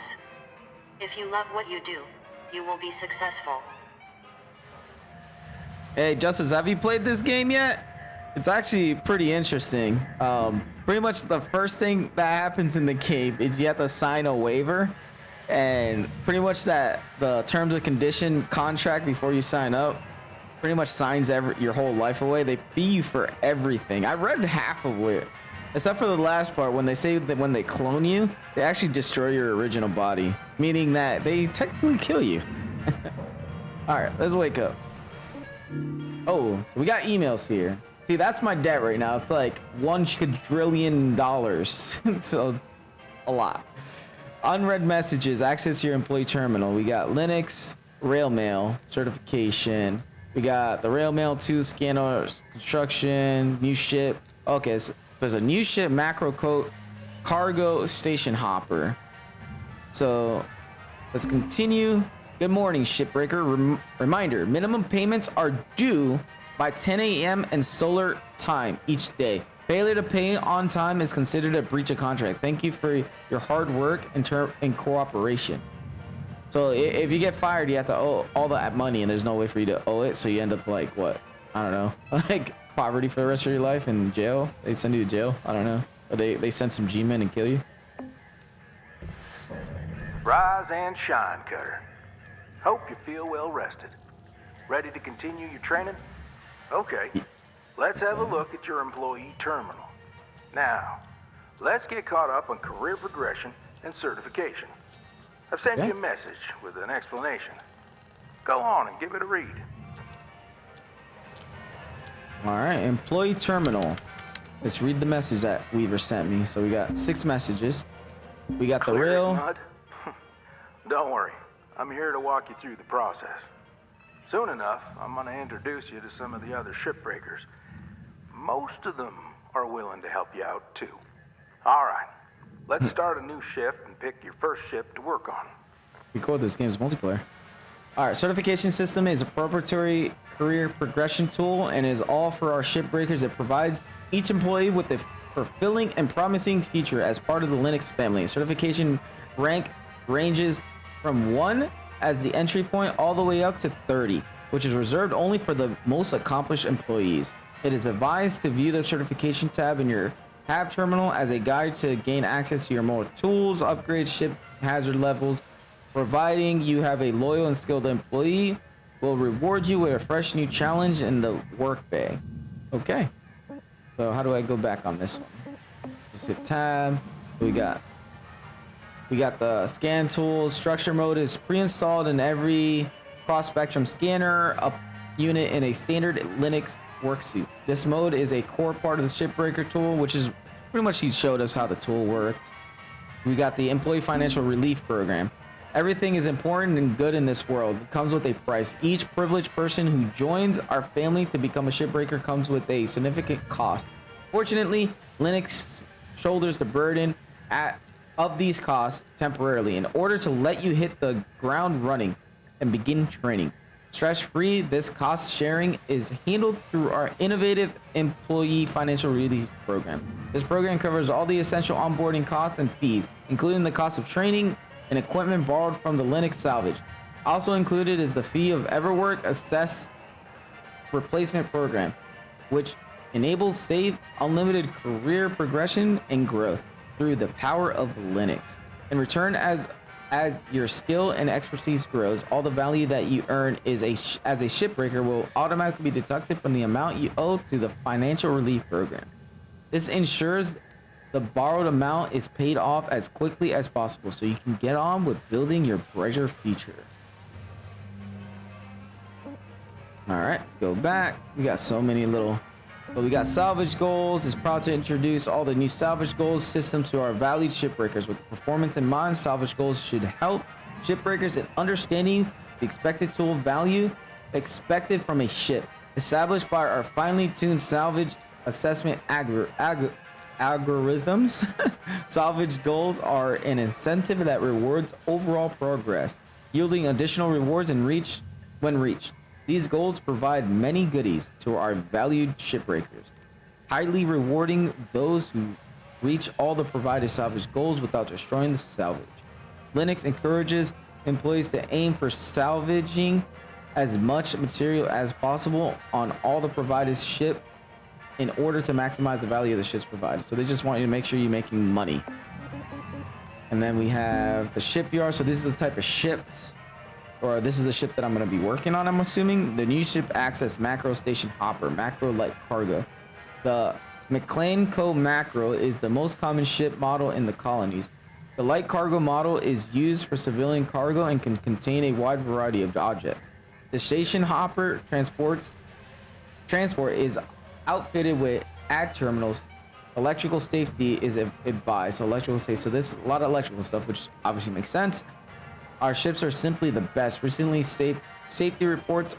If you love what you do, you will be successful. Hey, Justice, have you played this game yet? It's actually pretty interesting. Pretty much the first thing that happens in the game is you have to sign a waiver, and pretty much that the terms and condition contract before you sign up pretty much signs your whole life away. They fee you for everything. I read half of it, except for the last part when they say that when they clone you, they actually destroy your original body, meaning that they technically kill you. All right, let's wake up. Oh, so we got emails here. See, that's my debt right now. It's like $1 quadrillion. So it's a lot. Unread messages. Access your employee terminal. We got Linux, Railmail, certification. We got the Railmail 2 scanner construction, new ship. Okay, so there's a new ship, macro coat, cargo station hopper. So let's continue. Good morning, Shipbreaker. Reminder, minimum payments are due by 10 a.m. and solar time each day. Failure to pay on time is considered a breach of contract. Thank you for your hard work and cooperation. So if you get fired, you have to owe all that money, and there's no way for you to owe it. So you end up like, what? I don't know. Like poverty for the rest of your life in jail. They send you to jail. I don't know. Or they send some G-men and kill you. Rise and shine, Cutter. Hope you feel well rested. Ready to continue your training? Okay. Let's have a look at your employee terminal. Now, let's get caught up on career progression and certification. I've sent you a message with an explanation. Go on and give it a read. All right, employee terminal. Let's read the message that Weaver sent me. So we got 6 messages. We got the Clear as real. mud? Don't worry. I'm here to walk you through the process. Soon enough, I'm going to introduce you to some of the other shipbreakers. Most of them are willing to help you out, too. All right. Let's start a new shift and pick your first ship to work on. Record this game's multiplayer. All right, certification system is a proprietary career progression tool and is all for our shipbreakers. It provides each employee with a fulfilling and promising future as part of the Linux family. Certification rank ranges from 1 as the entry point all the way up to 30, which is reserved only for the most accomplished employees. It is advised to view the certification tab in your Hab terminal as a guide to gain access to your more tools, upgrade ship hazard levels. Providing you have a loyal and skilled employee, will reward you with a fresh new challenge in the work bay. Okay. So how do I go back on this one? Just hit tab. So we got the scan tools. Structure mode is pre-installed in every cross-spectrum scanner up unit in a standard Linux worksuit. This mode is a core part of the Shipbreaker tool, which is pretty much he showed us how the tool worked. We got the employee financial relief program. Everything is important and good in this world. It comes with a price. Each privileged person who joins our family to become a shipbreaker comes with a significant cost. Fortunately, Linux shoulders the burden of these costs temporarily in order to let you hit the ground running and begin training. Stress-free, this cost sharing is handled through our innovative employee financial relief program. This program covers all the essential onboarding costs and fees, including the cost of training and equipment borrowed from the Linux salvage. Also included is the fee of Everwork Assess Replacement Program, which enables safe, unlimited career progression and growth through the power of Linux. In return, as your skill and expertise grows, all the value that you earn as a shipbreaker will automatically be deducted from the amount you owe to the financial relief program. This ensures the borrowed amount is paid off as quickly as possible so you can get on with building your brighter future. All right, let's go back. We got so many little... But we got salvage goals. Is proud to introduce all the new salvage goals system to our valued shipbreakers. With the performance in mind, salvage goals should help shipbreakers in understanding the expected tool value expected from a ship. Established by our finely tuned salvage assessment algorithms, salvage goals are an incentive that rewards overall progress, yielding additional rewards when reached. These goals provide many goodies to our valued shipbreakers, highly rewarding those who reach all the provided salvage goals without destroying the salvage. Linux encourages employees to aim for salvaging as much material as possible on all the provided ship in order to maximize the value of the ships provided. So they just want you to make sure you're making money. And then we have the shipyard. So this is the type of ships, or this is the ship that I'm going to be working on, I'm assuming. The new ship acts as macro station hopper, macro light cargo. The McLean Co. Macro is the most common ship model in the colonies. The light cargo model is used for civilian cargo and can contain a wide variety of objects. The station hopper transport is outfitted with ad terminals. Electrical safety is advised. So electrical safety. So there's a lot of electrical stuff, which obviously makes sense. Our ships are simply the best. Recently, safety reports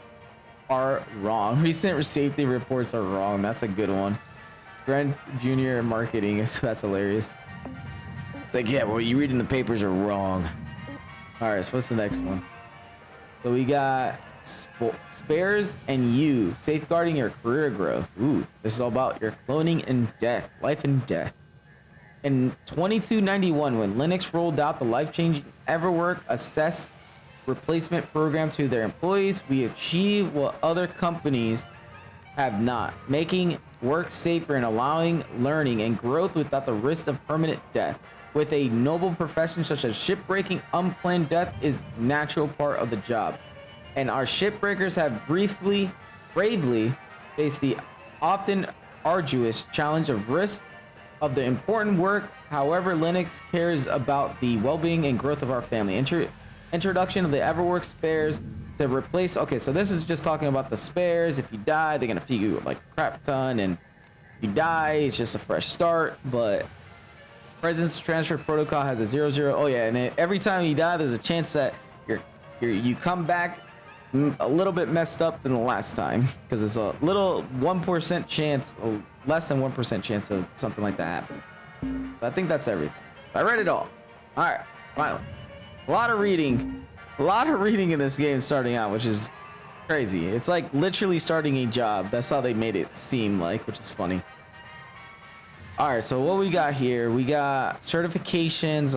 are wrong. Recent safety reports are wrong. That's a good one. Grant Junior Marketing that's hilarious. It's like, yeah, what you read in the papers are wrong. All right, so what's the next one? So we got spares and you safeguarding your career growth. Ooh, this is all about your cloning and death, life and death. In 2291, when Linux rolled out the life-changing Everwork Assess Replacement Program to their employees, we achieved what other companies have not, making work safer and allowing learning and growth without the risk of permanent death. With a noble profession such as shipbreaking, unplanned death is a natural part of the job. And our shipbreakers have bravely faced the often arduous challenge of risk of the important work. However, Linux cares about the well-being and growth of our family. Introduction of the Everwork spares to replace. Okay, so this is just talking about the spares. If you die, they're gonna feed you like a crap ton, and if you die, it's just a fresh start. But presence transfer protocol has a 0-0. Oh yeah, and every time you die, there's a chance that you come back a little bit messed up than the last time, because it's a little 1% chance, less than 1% chance of something like that happening. I think that's everything. I read it all. All right, finally. A lot of reading in this game starting out, which is crazy. It's like literally starting a job. That's how they made it seem like, which is funny. All right, so what we got here? We got certifications.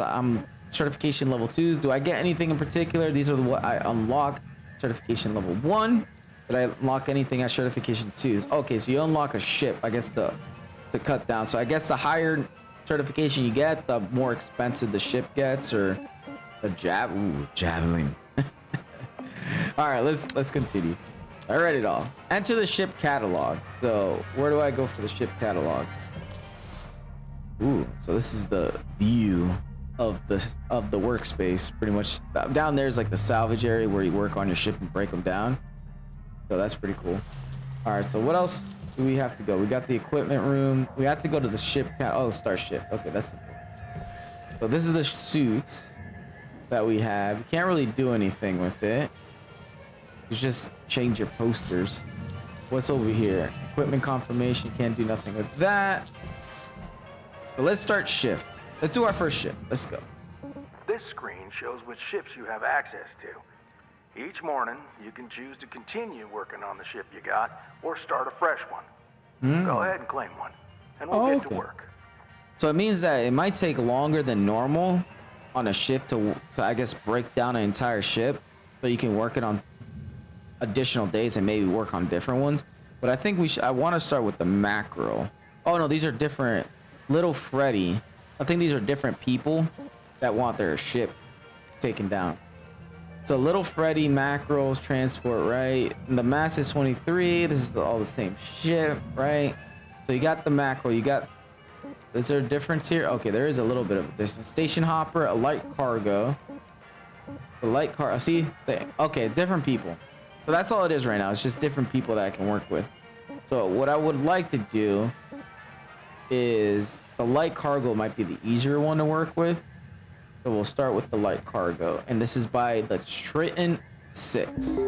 Certification level 2s. Do I get anything in particular? These are what I unlock. Certification level 1. Did I unlock anything at certification 2s? Okay, so you unlock a ship, I guess, to cut down. So I guess the higher certification you get, the more expensive the ship gets, or the javelin. All right, let's continue. I read it all. Enter the ship catalog. So where do I go for the ship catalog? Ooh, so this is the view of the workspace. Pretty much down there is like the salvage area where you work on your ship and break them down. So that's pretty cool. All right, so what else do we have to go? We got the equipment room. We have to go to the ship start shift. Okay, that's simple. So this is the suits. that we have. You can't really do anything with it. You just change your posters. What's over here? Equipment confirmation. Can't do nothing with that. So let's start shift. Let's do our first shift. Let's go. This screen shows which ships you have access to. Each morning, you can choose to continue working on the ship you got or start a fresh one. Go ahead and claim one, and we'll get to work. So it means that it might take longer than normal on a shift to I guess break down an entire ship, so you can work it on additional days and maybe work on different ones. But I think I want to start with the macro. Oh no, these are different. Little Freddy. I think these are different people that want their ship taken down. So Little Freddy, macros, transport, right? And the mass is 23. This is all the same ship, right? So you got the macro. You got. Is there a difference here? Okay, there is a little bit of a distance. Station hopper, a light cargo. The light car. See? Okay, different people. So that's all it is right now. It's just different people that I can work with. So what I would like to do is the light cargo might be the easier one to work with. So we'll start with the light cargo. And this is by the Triton 6.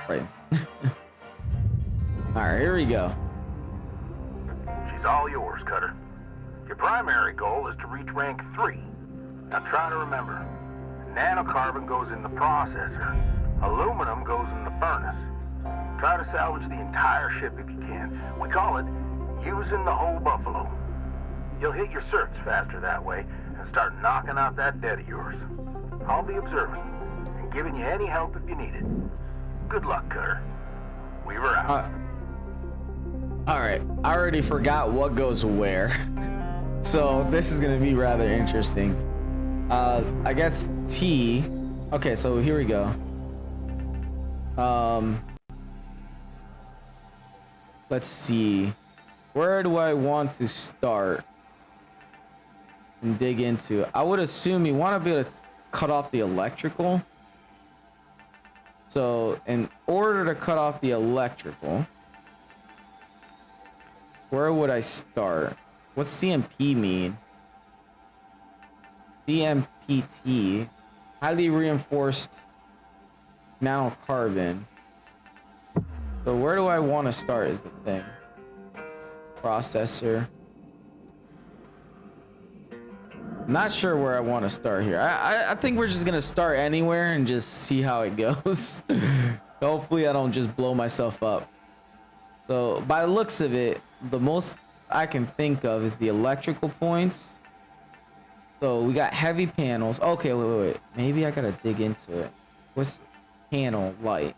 Right. Alright, here we go. She's all yours, Cutter. Your primary goal is to reach rank 3. Now try to remember, nanocarbon goes in the processor, aluminum goes in the furnace. Try to salvage the entire ship if you can. We call it using the whole buffalo. You'll hit your certs faster that way and start knocking out that debt of yours. I'll be observing and giving you any help if you need it. Good luck, Cutter. Weaver out. Alright, I already forgot what goes where. So this is gonna be rather interesting. I guess T. Okay, so here we go. Let's see. Where do I want to start and dig into? I would assume you want to be able to cut off the electrical. So in order to cut off the electrical, where would I start? What's CMP mean? CMPT, highly reinforced nanocarbon. So where do I want to start is the thing. Processor. Not sure where I want to start here. I think we're just gonna start anywhere and just see how it goes. Hopefully I don't just blow myself up. So by the looks of it, the most I can think of is the electrical points. So we got heavy panels. Okay, wait. Maybe I gotta dig into it. What's panel light?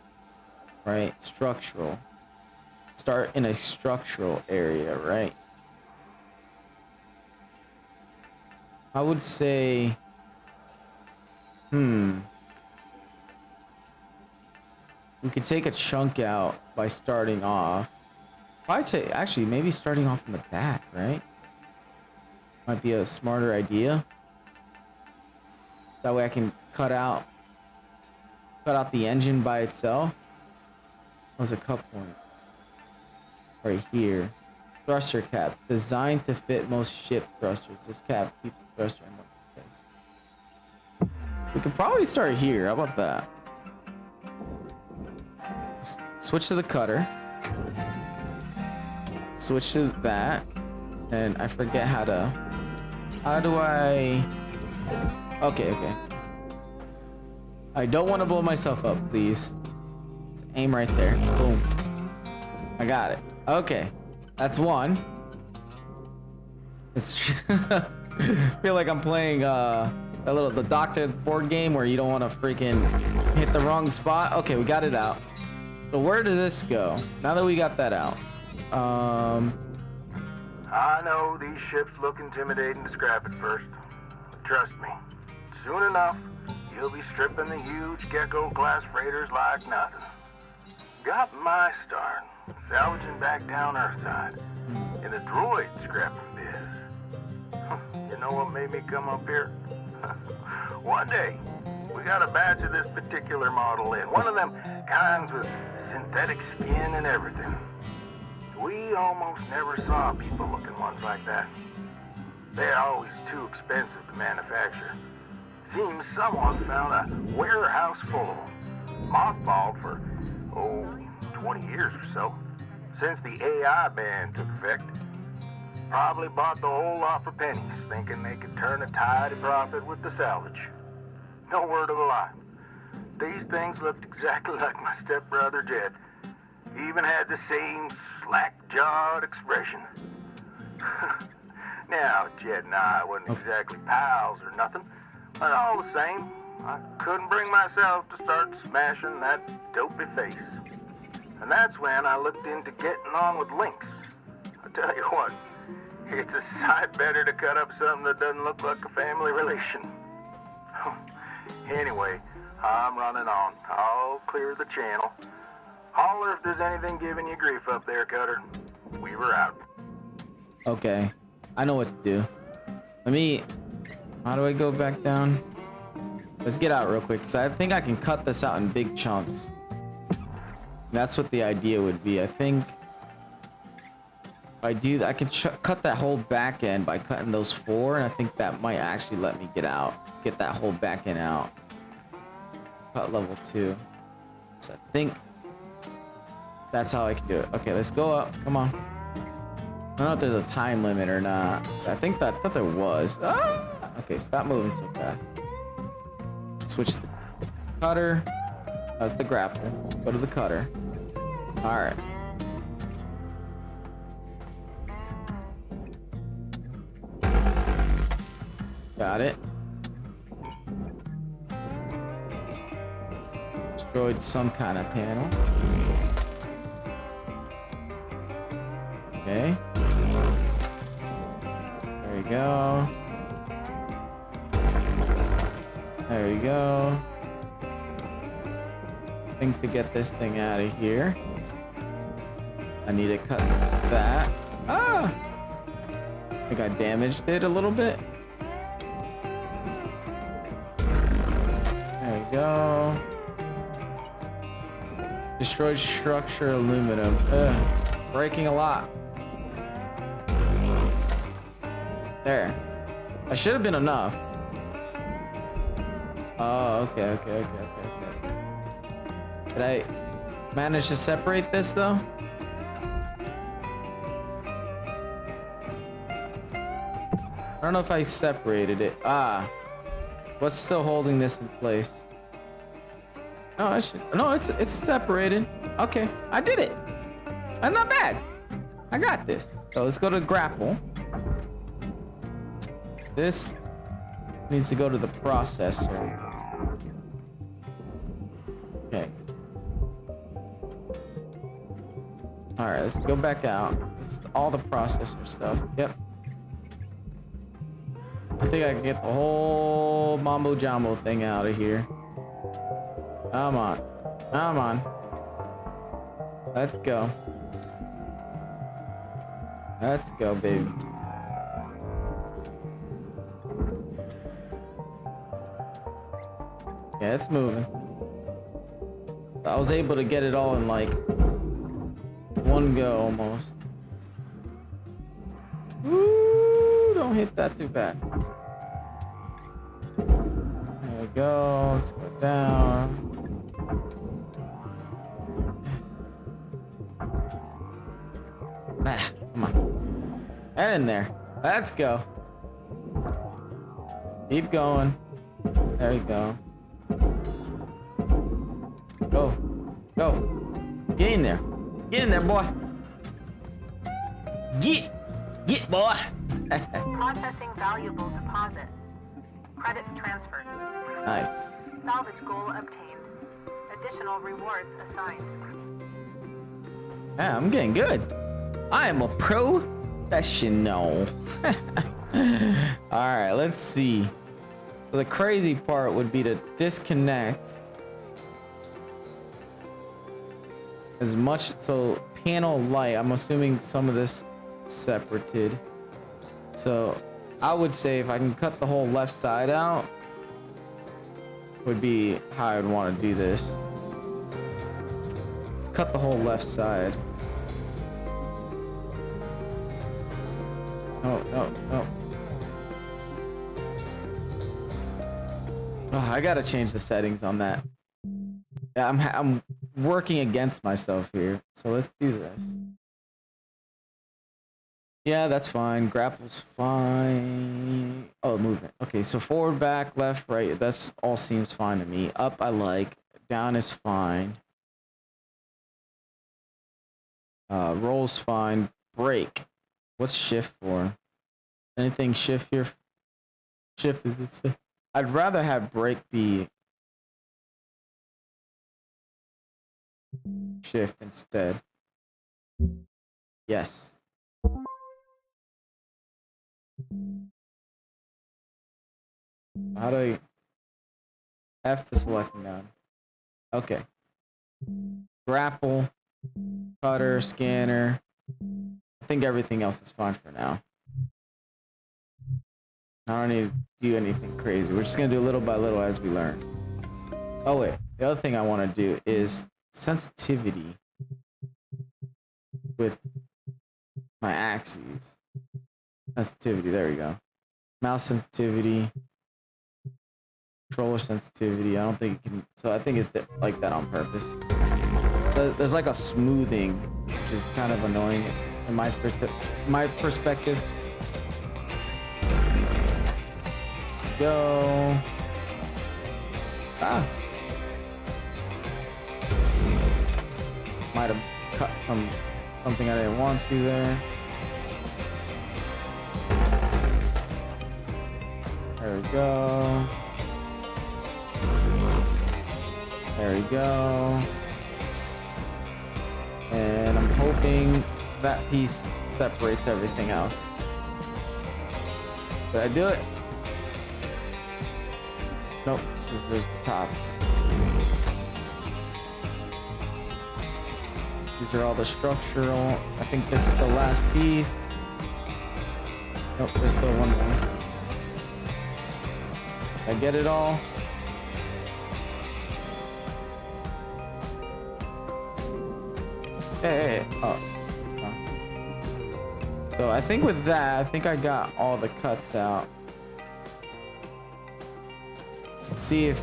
Right? Structural. Start in a structural area, right? I would say, we could take a chunk out by starting off. I'd say actually maybe starting off in the back, right? Might be a smarter idea. That way I can cut out the engine by itself. There's a cut point right here. Thruster cap designed to fit most ship thrusters. This cap keeps the thruster in one place. We could probably start here. How about that? Switch to the cutter. Switch to that. And I forget how do I... Okay. I don't want to blow myself up, please. Let's aim right there. Boom. I got it. Okay. That's one. It's I feel like I'm playing the Doctor board game where you don't want to freaking hit the wrong spot. Okay, we got it out. So where did this go? Now that we got that out. I know these ships look intimidating to scrap at first. But trust me, soon enough, you'll be stripping the huge Gecko-class freighters like nothing. Got my start salvaging back down Earthside in the droid scrapping biz. You know what made me come up here? One day, we got a batch of this particular model in. One of them kinds with synthetic skin and everything. We almost never saw people looking ones like that. They're always too expensive to manufacture. Seems someone found a warehouse full of them, mothballed for, 20 years or so, since the AI ban took effect. Probably bought the whole lot for pennies, thinking they could turn a tidy profit with the salvage. No word of a lie. These things looked exactly like my stepbrother Jed. Even had the same slack-jawed expression. Now, Jed and I wasn't exactly pals or nothing, but all the same, I couldn't bring myself to start smashing that dopey face. And that's when I looked into getting on with Lynx. I tell you what, it's a sight better to cut up something that doesn't look like a family relation. Anyway, I'm running on. I'll clear the channel. Holler if there's anything giving you grief up there, Cutter. Weaver out. Okay, I know what to do. How do I go back down? Let's get out real quick. So I think I can cut this out in big chunks. That's what the idea would be. I think if I do that, I can cut that whole back end by cutting those 4, and I think that might actually let me get that whole back end out. Cut level 2. So I think that's how I can do it. Okay, let's go up. Come on. I don't know if there's a time limit or not. I thought there was. Ah! Okay, stop moving so fast. Switch the cutter. That's the grapple. Go to the cutter. Alright. Got it. Destroyed some kind of panel. Okay. There we go. There we go. I think to get this thing out of here, I need to cut that. Ah! I think I damaged it a little bit. There we go. Destroyed structure aluminum. Ugh. Breaking a lot. There. That should have been enough. Oh, okay. Did I manage to separate this though? I don't know if I separated it. Ah. What's still holding this in place? No, it's separated. Okay, I did it. Not bad. I got this. So let's go to grapple. This needs to go to the processor. Okay. Alright, let's go back out. This is all the processor stuff. Yep. I think I can get the whole mambo jumbo thing out of here. Come on. Come on. Let's go. Let's go, baby. Yeah, it's moving. I was able to get it all in like one go almost. Woo! Don't hit that too bad. There we go. Let's go down. Ah, come on. Get in there. Let's go. Keep going. There you go. Go. Go. Get in there. Get in there, boy. Get, boy. Processing valuable deposit. Credits transferred. Nice. Salvage goal obtained. Additional rewards assigned. Yeah, I'm getting good. I am a professional. Alright, let's see. So the crazy part would be to disconnect as much. So panel light, I'm assuming some of this separated. So I would say if I can cut the whole left side out, would be how I would want to do this. Let's cut the whole left side. No. Oh, I gotta change the settings on that. Yeah, I'm working against myself here. So let's do this. Yeah, that's fine. Grapple's fine. Oh, movement. Okay, so forward, back, left, right. That's all seems fine to me. Up, I like. Down is fine. Roll's fine. Break. What's shift for? Anything shift here? Shift is it? I'd rather have break be shift instead. Yes. How do I F to select none? Okay. Grapple, cutter, scanner. I think everything else is fine for now. I don't need to do anything crazy. We're just gonna do little by little as we learn. Oh wait, the other thing I want to do is sensitivity with my axes. Sensitivity, there we go. Mouse sensitivity. Controller sensitivity. I don't think it can. So I think it's like that on purpose. There's like a smoothing, which is kind of annoying in my perspective. Go. Ah. Might have cut something I didn't want to there. There we go. There we go. And I'm hoping that piece separates everything else. Did I do it? Nope, because there's the tops. These are all the structural. I think this is the last piece. Nope, there's still one more. Did I get it all? Hey. Oh. So I think with that, I think I got all the cuts out. Let's see if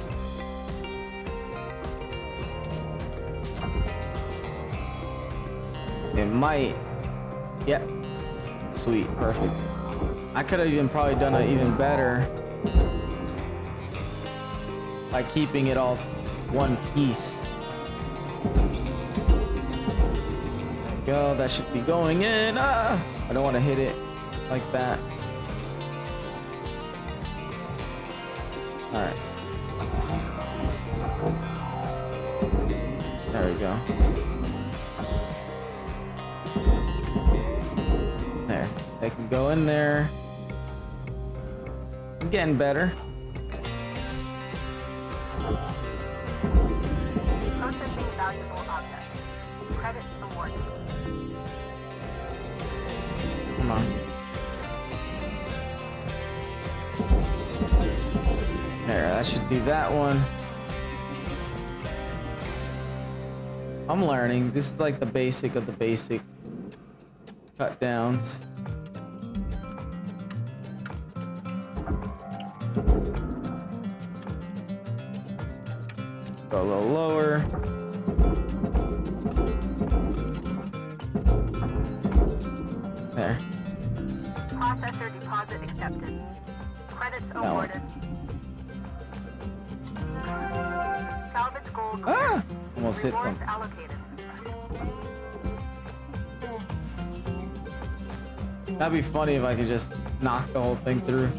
it might. Yep. Sweet. Perfect. I could have even probably done it even better by keeping it all one piece. Go, that should be going in. I don't want to hit it like that. All right. There we go. There. They can go in there. I'm getting better. Processing valuable objects. Credits awarded. Come on. There, that should be that one. I'm learning. This is like the basic of the basic cut downs. Go a little lower. There. Processor deposit accepted. Credits awarded. Salvage gold. Ah! Almost hit Rewards some. allocated. That'd be funny if I could just knock the whole thing through.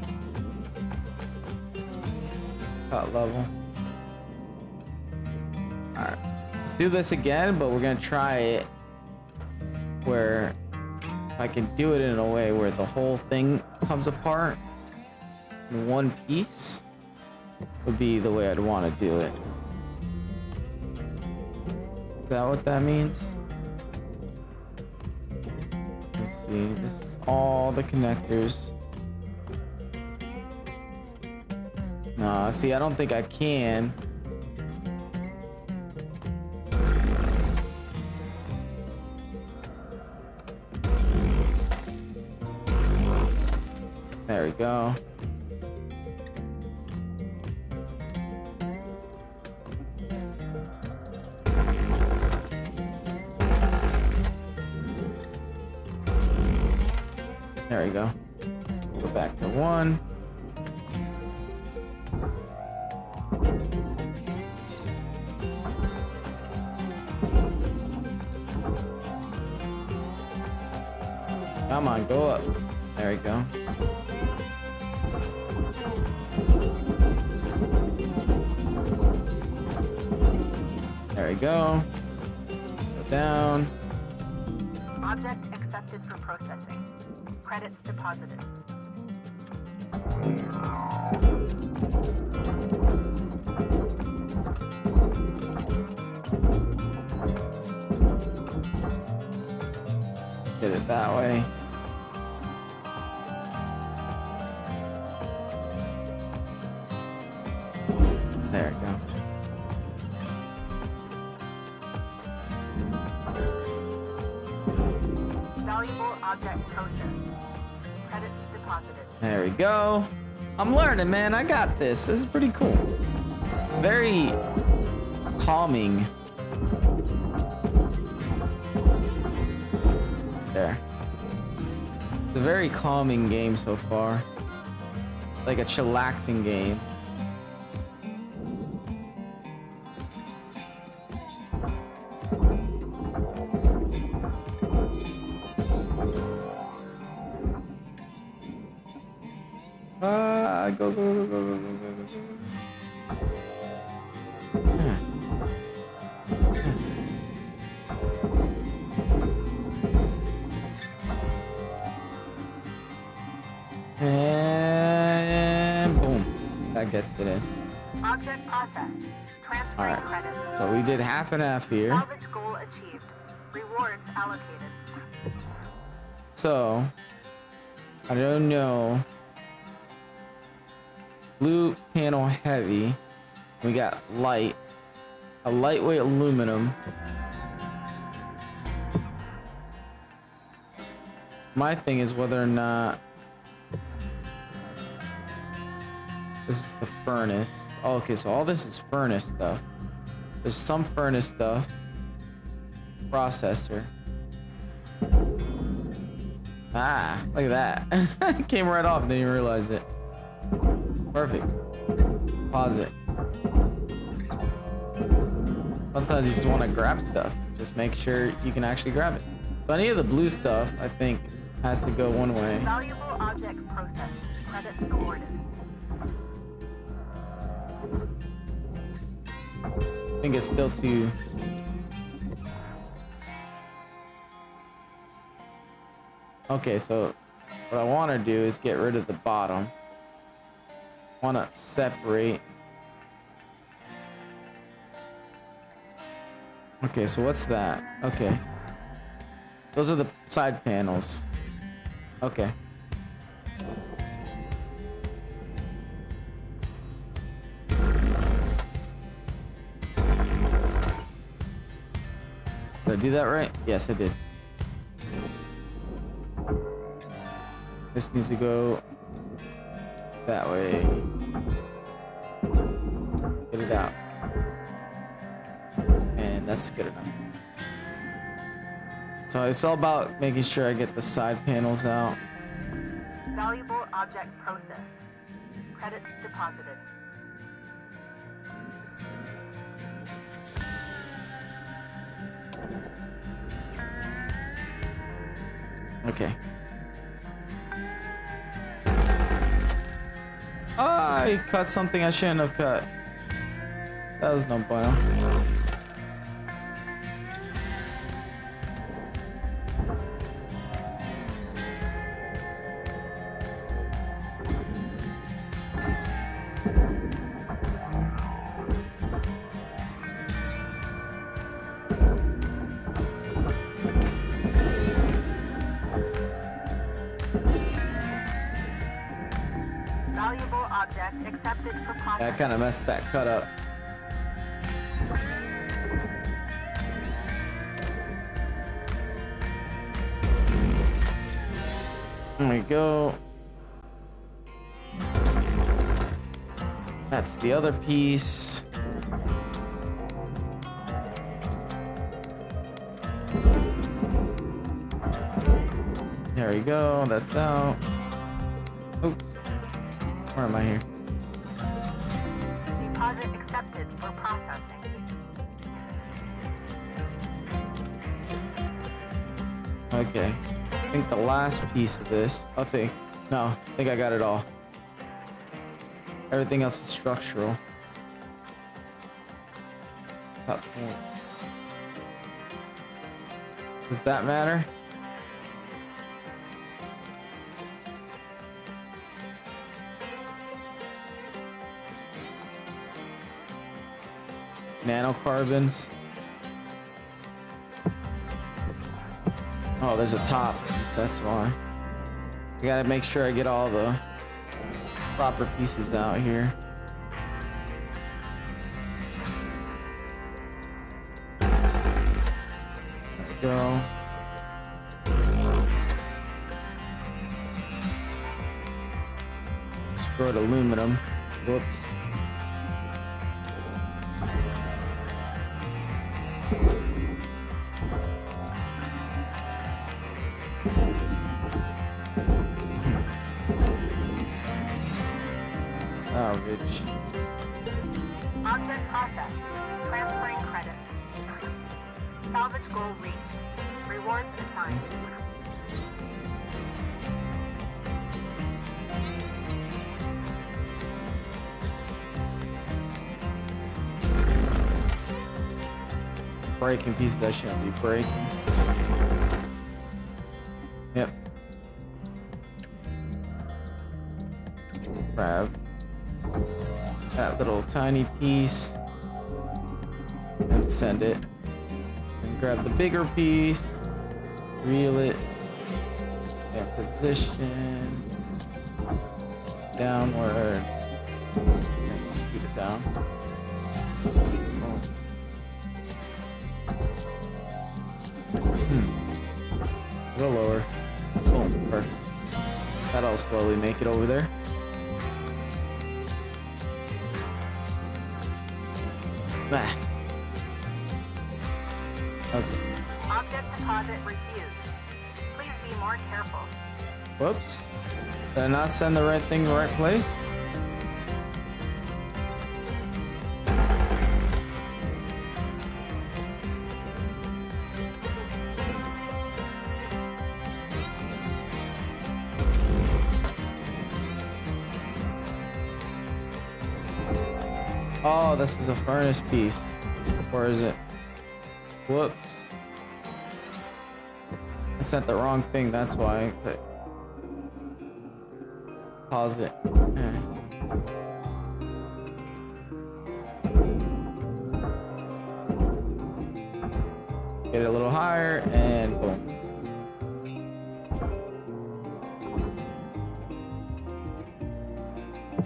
Cut level. Alright. Let's do this again, but we're gonna try it where I can do it in a way where the whole thing comes apart in one piece would be the way I'd want to do it. Is that what that means? Let's see. This is all the connectors. Nah, see, I don't think I can. There we go. There we go. Go back to 1. Come on, go up. There we go. There we go. Go down. Object accepted for processing. Credits deposited. Did it that way. There we go. Valuable object processed. Credits deposited. There we go. I'm learning, man. I got this. This is pretty cool. Very calming. There. It's a very calming game so far. Like a chillaxing game. Go, go, go, go, go, go, go, go. And boom. That gets it in. Object processed. Transferring Alright. credits. So we did half and half here. Salvage goal achieved. Rewards allocated. So I don't know. Blue panel heavy. We got light. A lightweight aluminum. My thing is whether or not this is the furnace. Oh, okay, so all this is furnace stuff. There's some furnace stuff. Processor. Ah, look at that. It came right off, didn't even realize it. Perfect. Pause it. Sometimes you just want to grab stuff. Just make sure you can actually grab it. So any of the blue stuff, I think, has to go one way. Valuable object processed. Credits awarded. I think it's still too... Okay, so what I want to do is get rid of the bottom. Want to separate. Okay, so what's that? Okay. Those are the side panels. Okay. Did I do that right? Yes, I did. This needs to go that way. Get it out. And that's good enough. So it's all about making sure I get the side panels out. Valuable object processed. Credits deposited. Okay. I cut something I shouldn't have cut. That was no bueno. Valuable object accepted for processing. I kind of messed that cut up. There we go. That's the other piece. There There we go. That's out. Oops. Where am I here? Deposit accepted for processing. Okay. I think the last piece of this. I think I got it all. Everything else is structural. Top points. Does that matter? Nanocarbons. Oh, there's a top piece, that's why. I gotta make sure I get all the proper pieces out here. There we go. Destroyed aluminum. Whoops. Salvage. Object processed. Transferring credits. Salvage goal reached. Rewards assigned. Breaking pieces that shouldn't be breaking. Yep. Grab that little tiny piece and send it. And grab the bigger piece, reel it, and position downwards, and scoot it down. A little lower. Boom, perfect. That'll slowly make it over there. Ah. Okay. Object deposit refused. Please be more careful. Whoops. Did I not send the right thing to the right place? Oh, this is a furnace piece. Or is it? Whoops. I sent the wrong thing, that's why. Pause it. Get it a little higher and boom.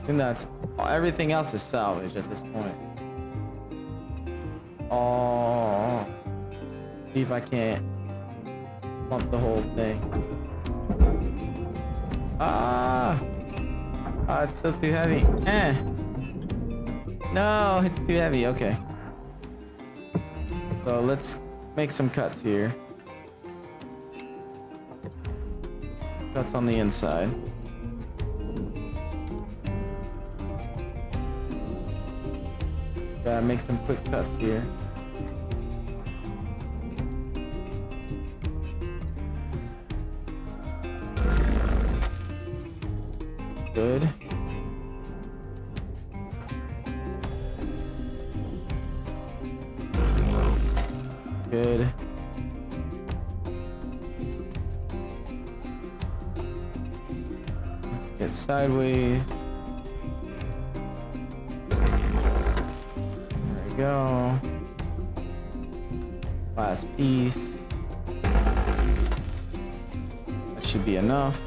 And that's everything else is salvage at this point. Oh, see if I can't pump the whole thing. It's still too heavy. No, it's too heavy. Okay. So let's make some cuts here. Cuts on the inside. Gotta make some quick cuts here. Good. Good. Let's get sideways. There we go. Last piece. That should be enough.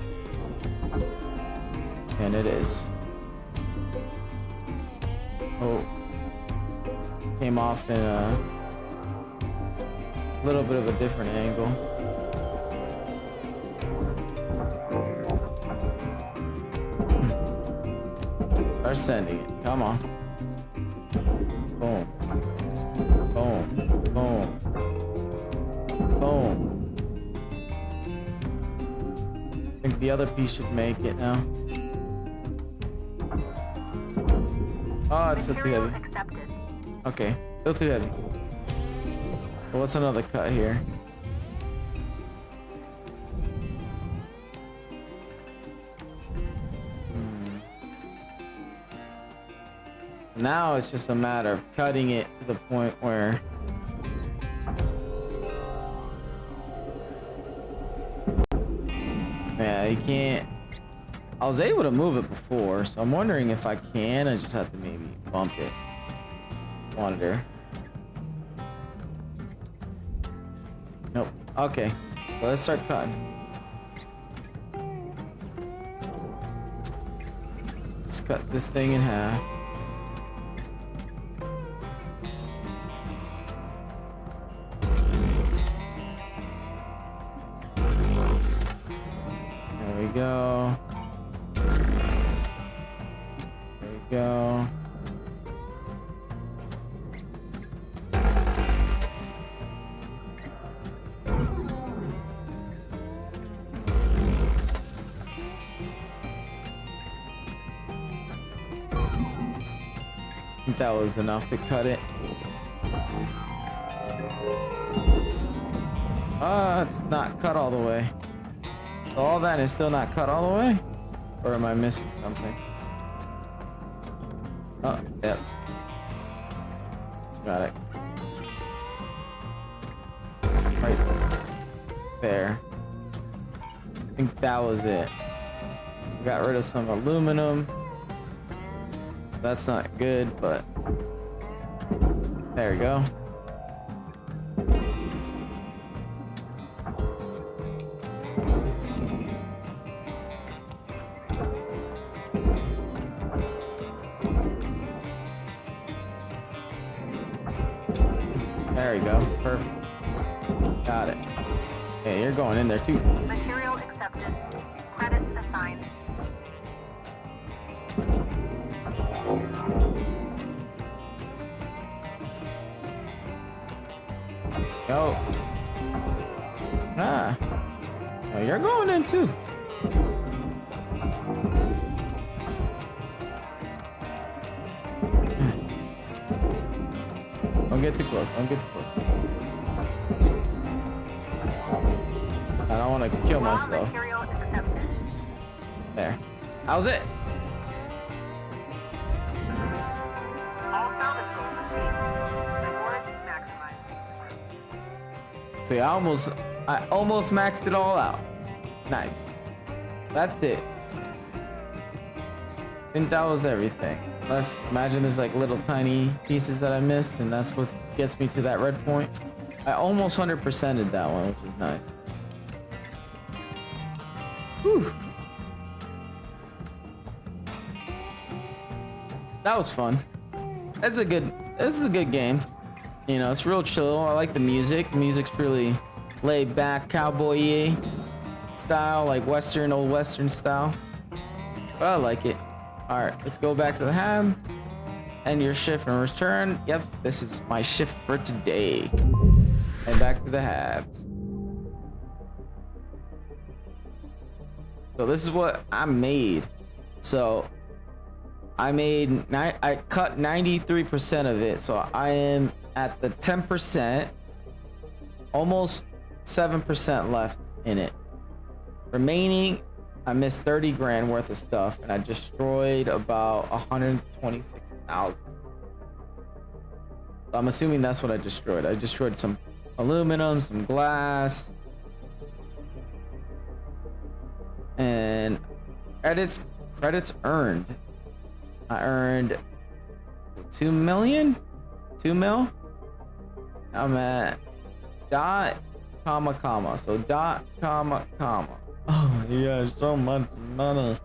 And it is. Oh. Came off in a little bit of a different angle. Start sending it. Come on. Boom. Boom. Boom. Boom. other piece should make it now. Oh, it's still too Material heavy. accepted. Okay, still too heavy. Well, what's another cut here? Now it's just a matter of cutting it to the point where yeah, you can't. I was able to move it before, so I'm wondering if I can. I just have to maybe bump it. Wonder. Nope. Okay. So let's start cutting. Let's cut this thing in half. There we go. There we go. I think that was enough to cut it. It's not cut all the way. So all that is still not cut all the way? Or am I missing something? Oh, yep. Got it. Right there. I think that was it. Got rid of some aluminum. That's not good, but there we go. There we go. Perfect. Got it. Okay, you're going in there too. Material accepted. Credits assigned. Go. Ah. Oh, you're going in too. Don't get too close. Don't get too close. I don't want to kill Raw myself. material accepted. There. How's it? All salvage goals achieved. Rewards maximized. See, I almost maxed it all out. Nice. That's it. I think that was everything. Let's imagine there's like little tiny pieces that I missed, and that's what gets me to that red point. I almost 100%ed that one, which is nice. Whew. That was fun. It's a good game. You know, it's real chill. I like the music. The music's really laid back, cowboy-y style, like Western, old Western style. But I like it. All right, let's go back to the hab. End your shift and return. Yep, this is my shift for today. And back to the habs. So this is what I made. So I cut 93% of it. So I am at the 10%, almost 7% left in it. Remaining, I missed 30 grand worth of stuff, and I destroyed about 126,000. So I'm assuming that's what I destroyed. I destroyed some aluminum, some glass, and credits earned. I earned 2 million, 2 mil. I'm at dot, comma, comma. So dot, comma, comma. Oh yeah, so much money.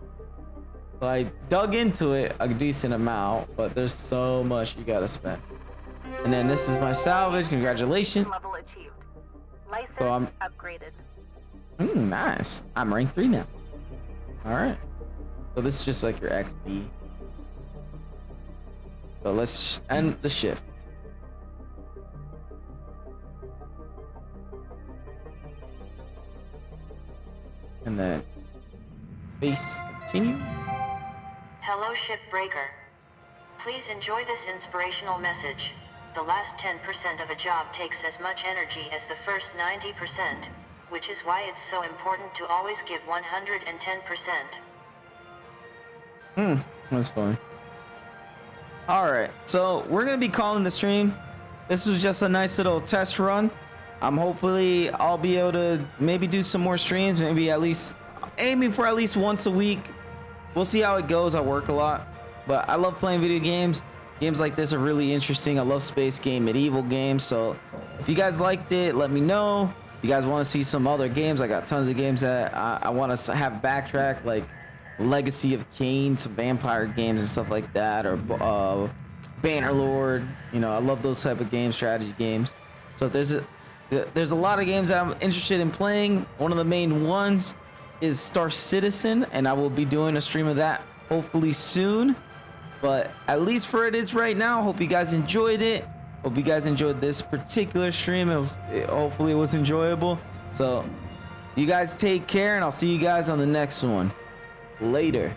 So I dug into it a decent amount, but there's so much you gotta spend. And then this is my salvage. Congratulations. Level achieved. License So I'm upgraded. nice. I'm rank 3 now. All right. So this is just like your XP. So let's end the shift. And then Space continue. Hello, Shipbreaker. Please enjoy this inspirational message. The last 10% of a job takes as much energy as the first 90%, which is why it's so important to always give 110%. That's fun. Alright, so we're gonna be calling the stream. This was just a nice little test run. Hopefully I'll be able to maybe do some more streams, maybe at least aiming for at least once a week. We'll see how it goes. I work a lot, but I love playing video games. Games like this are really interesting. I love space game, medieval games. So if you guys liked it, let me know. If you guys want to see some other games, I got tons of games that I want to have backtrack, like Legacy of Kain, some vampire games and stuff like that, or Bannerlord. You know, I love those type of games, strategy games. So if there's a lot of games that I'm interested in playing. One of the main ones is Star Citizen, and I will be doing a stream of that hopefully soon. But at least for it is right now. Hope you guys enjoyed it. Hope you guys enjoyed this particular stream. Hopefully it was enjoyable. So you guys take care, and I'll see you guys on the next one. Later.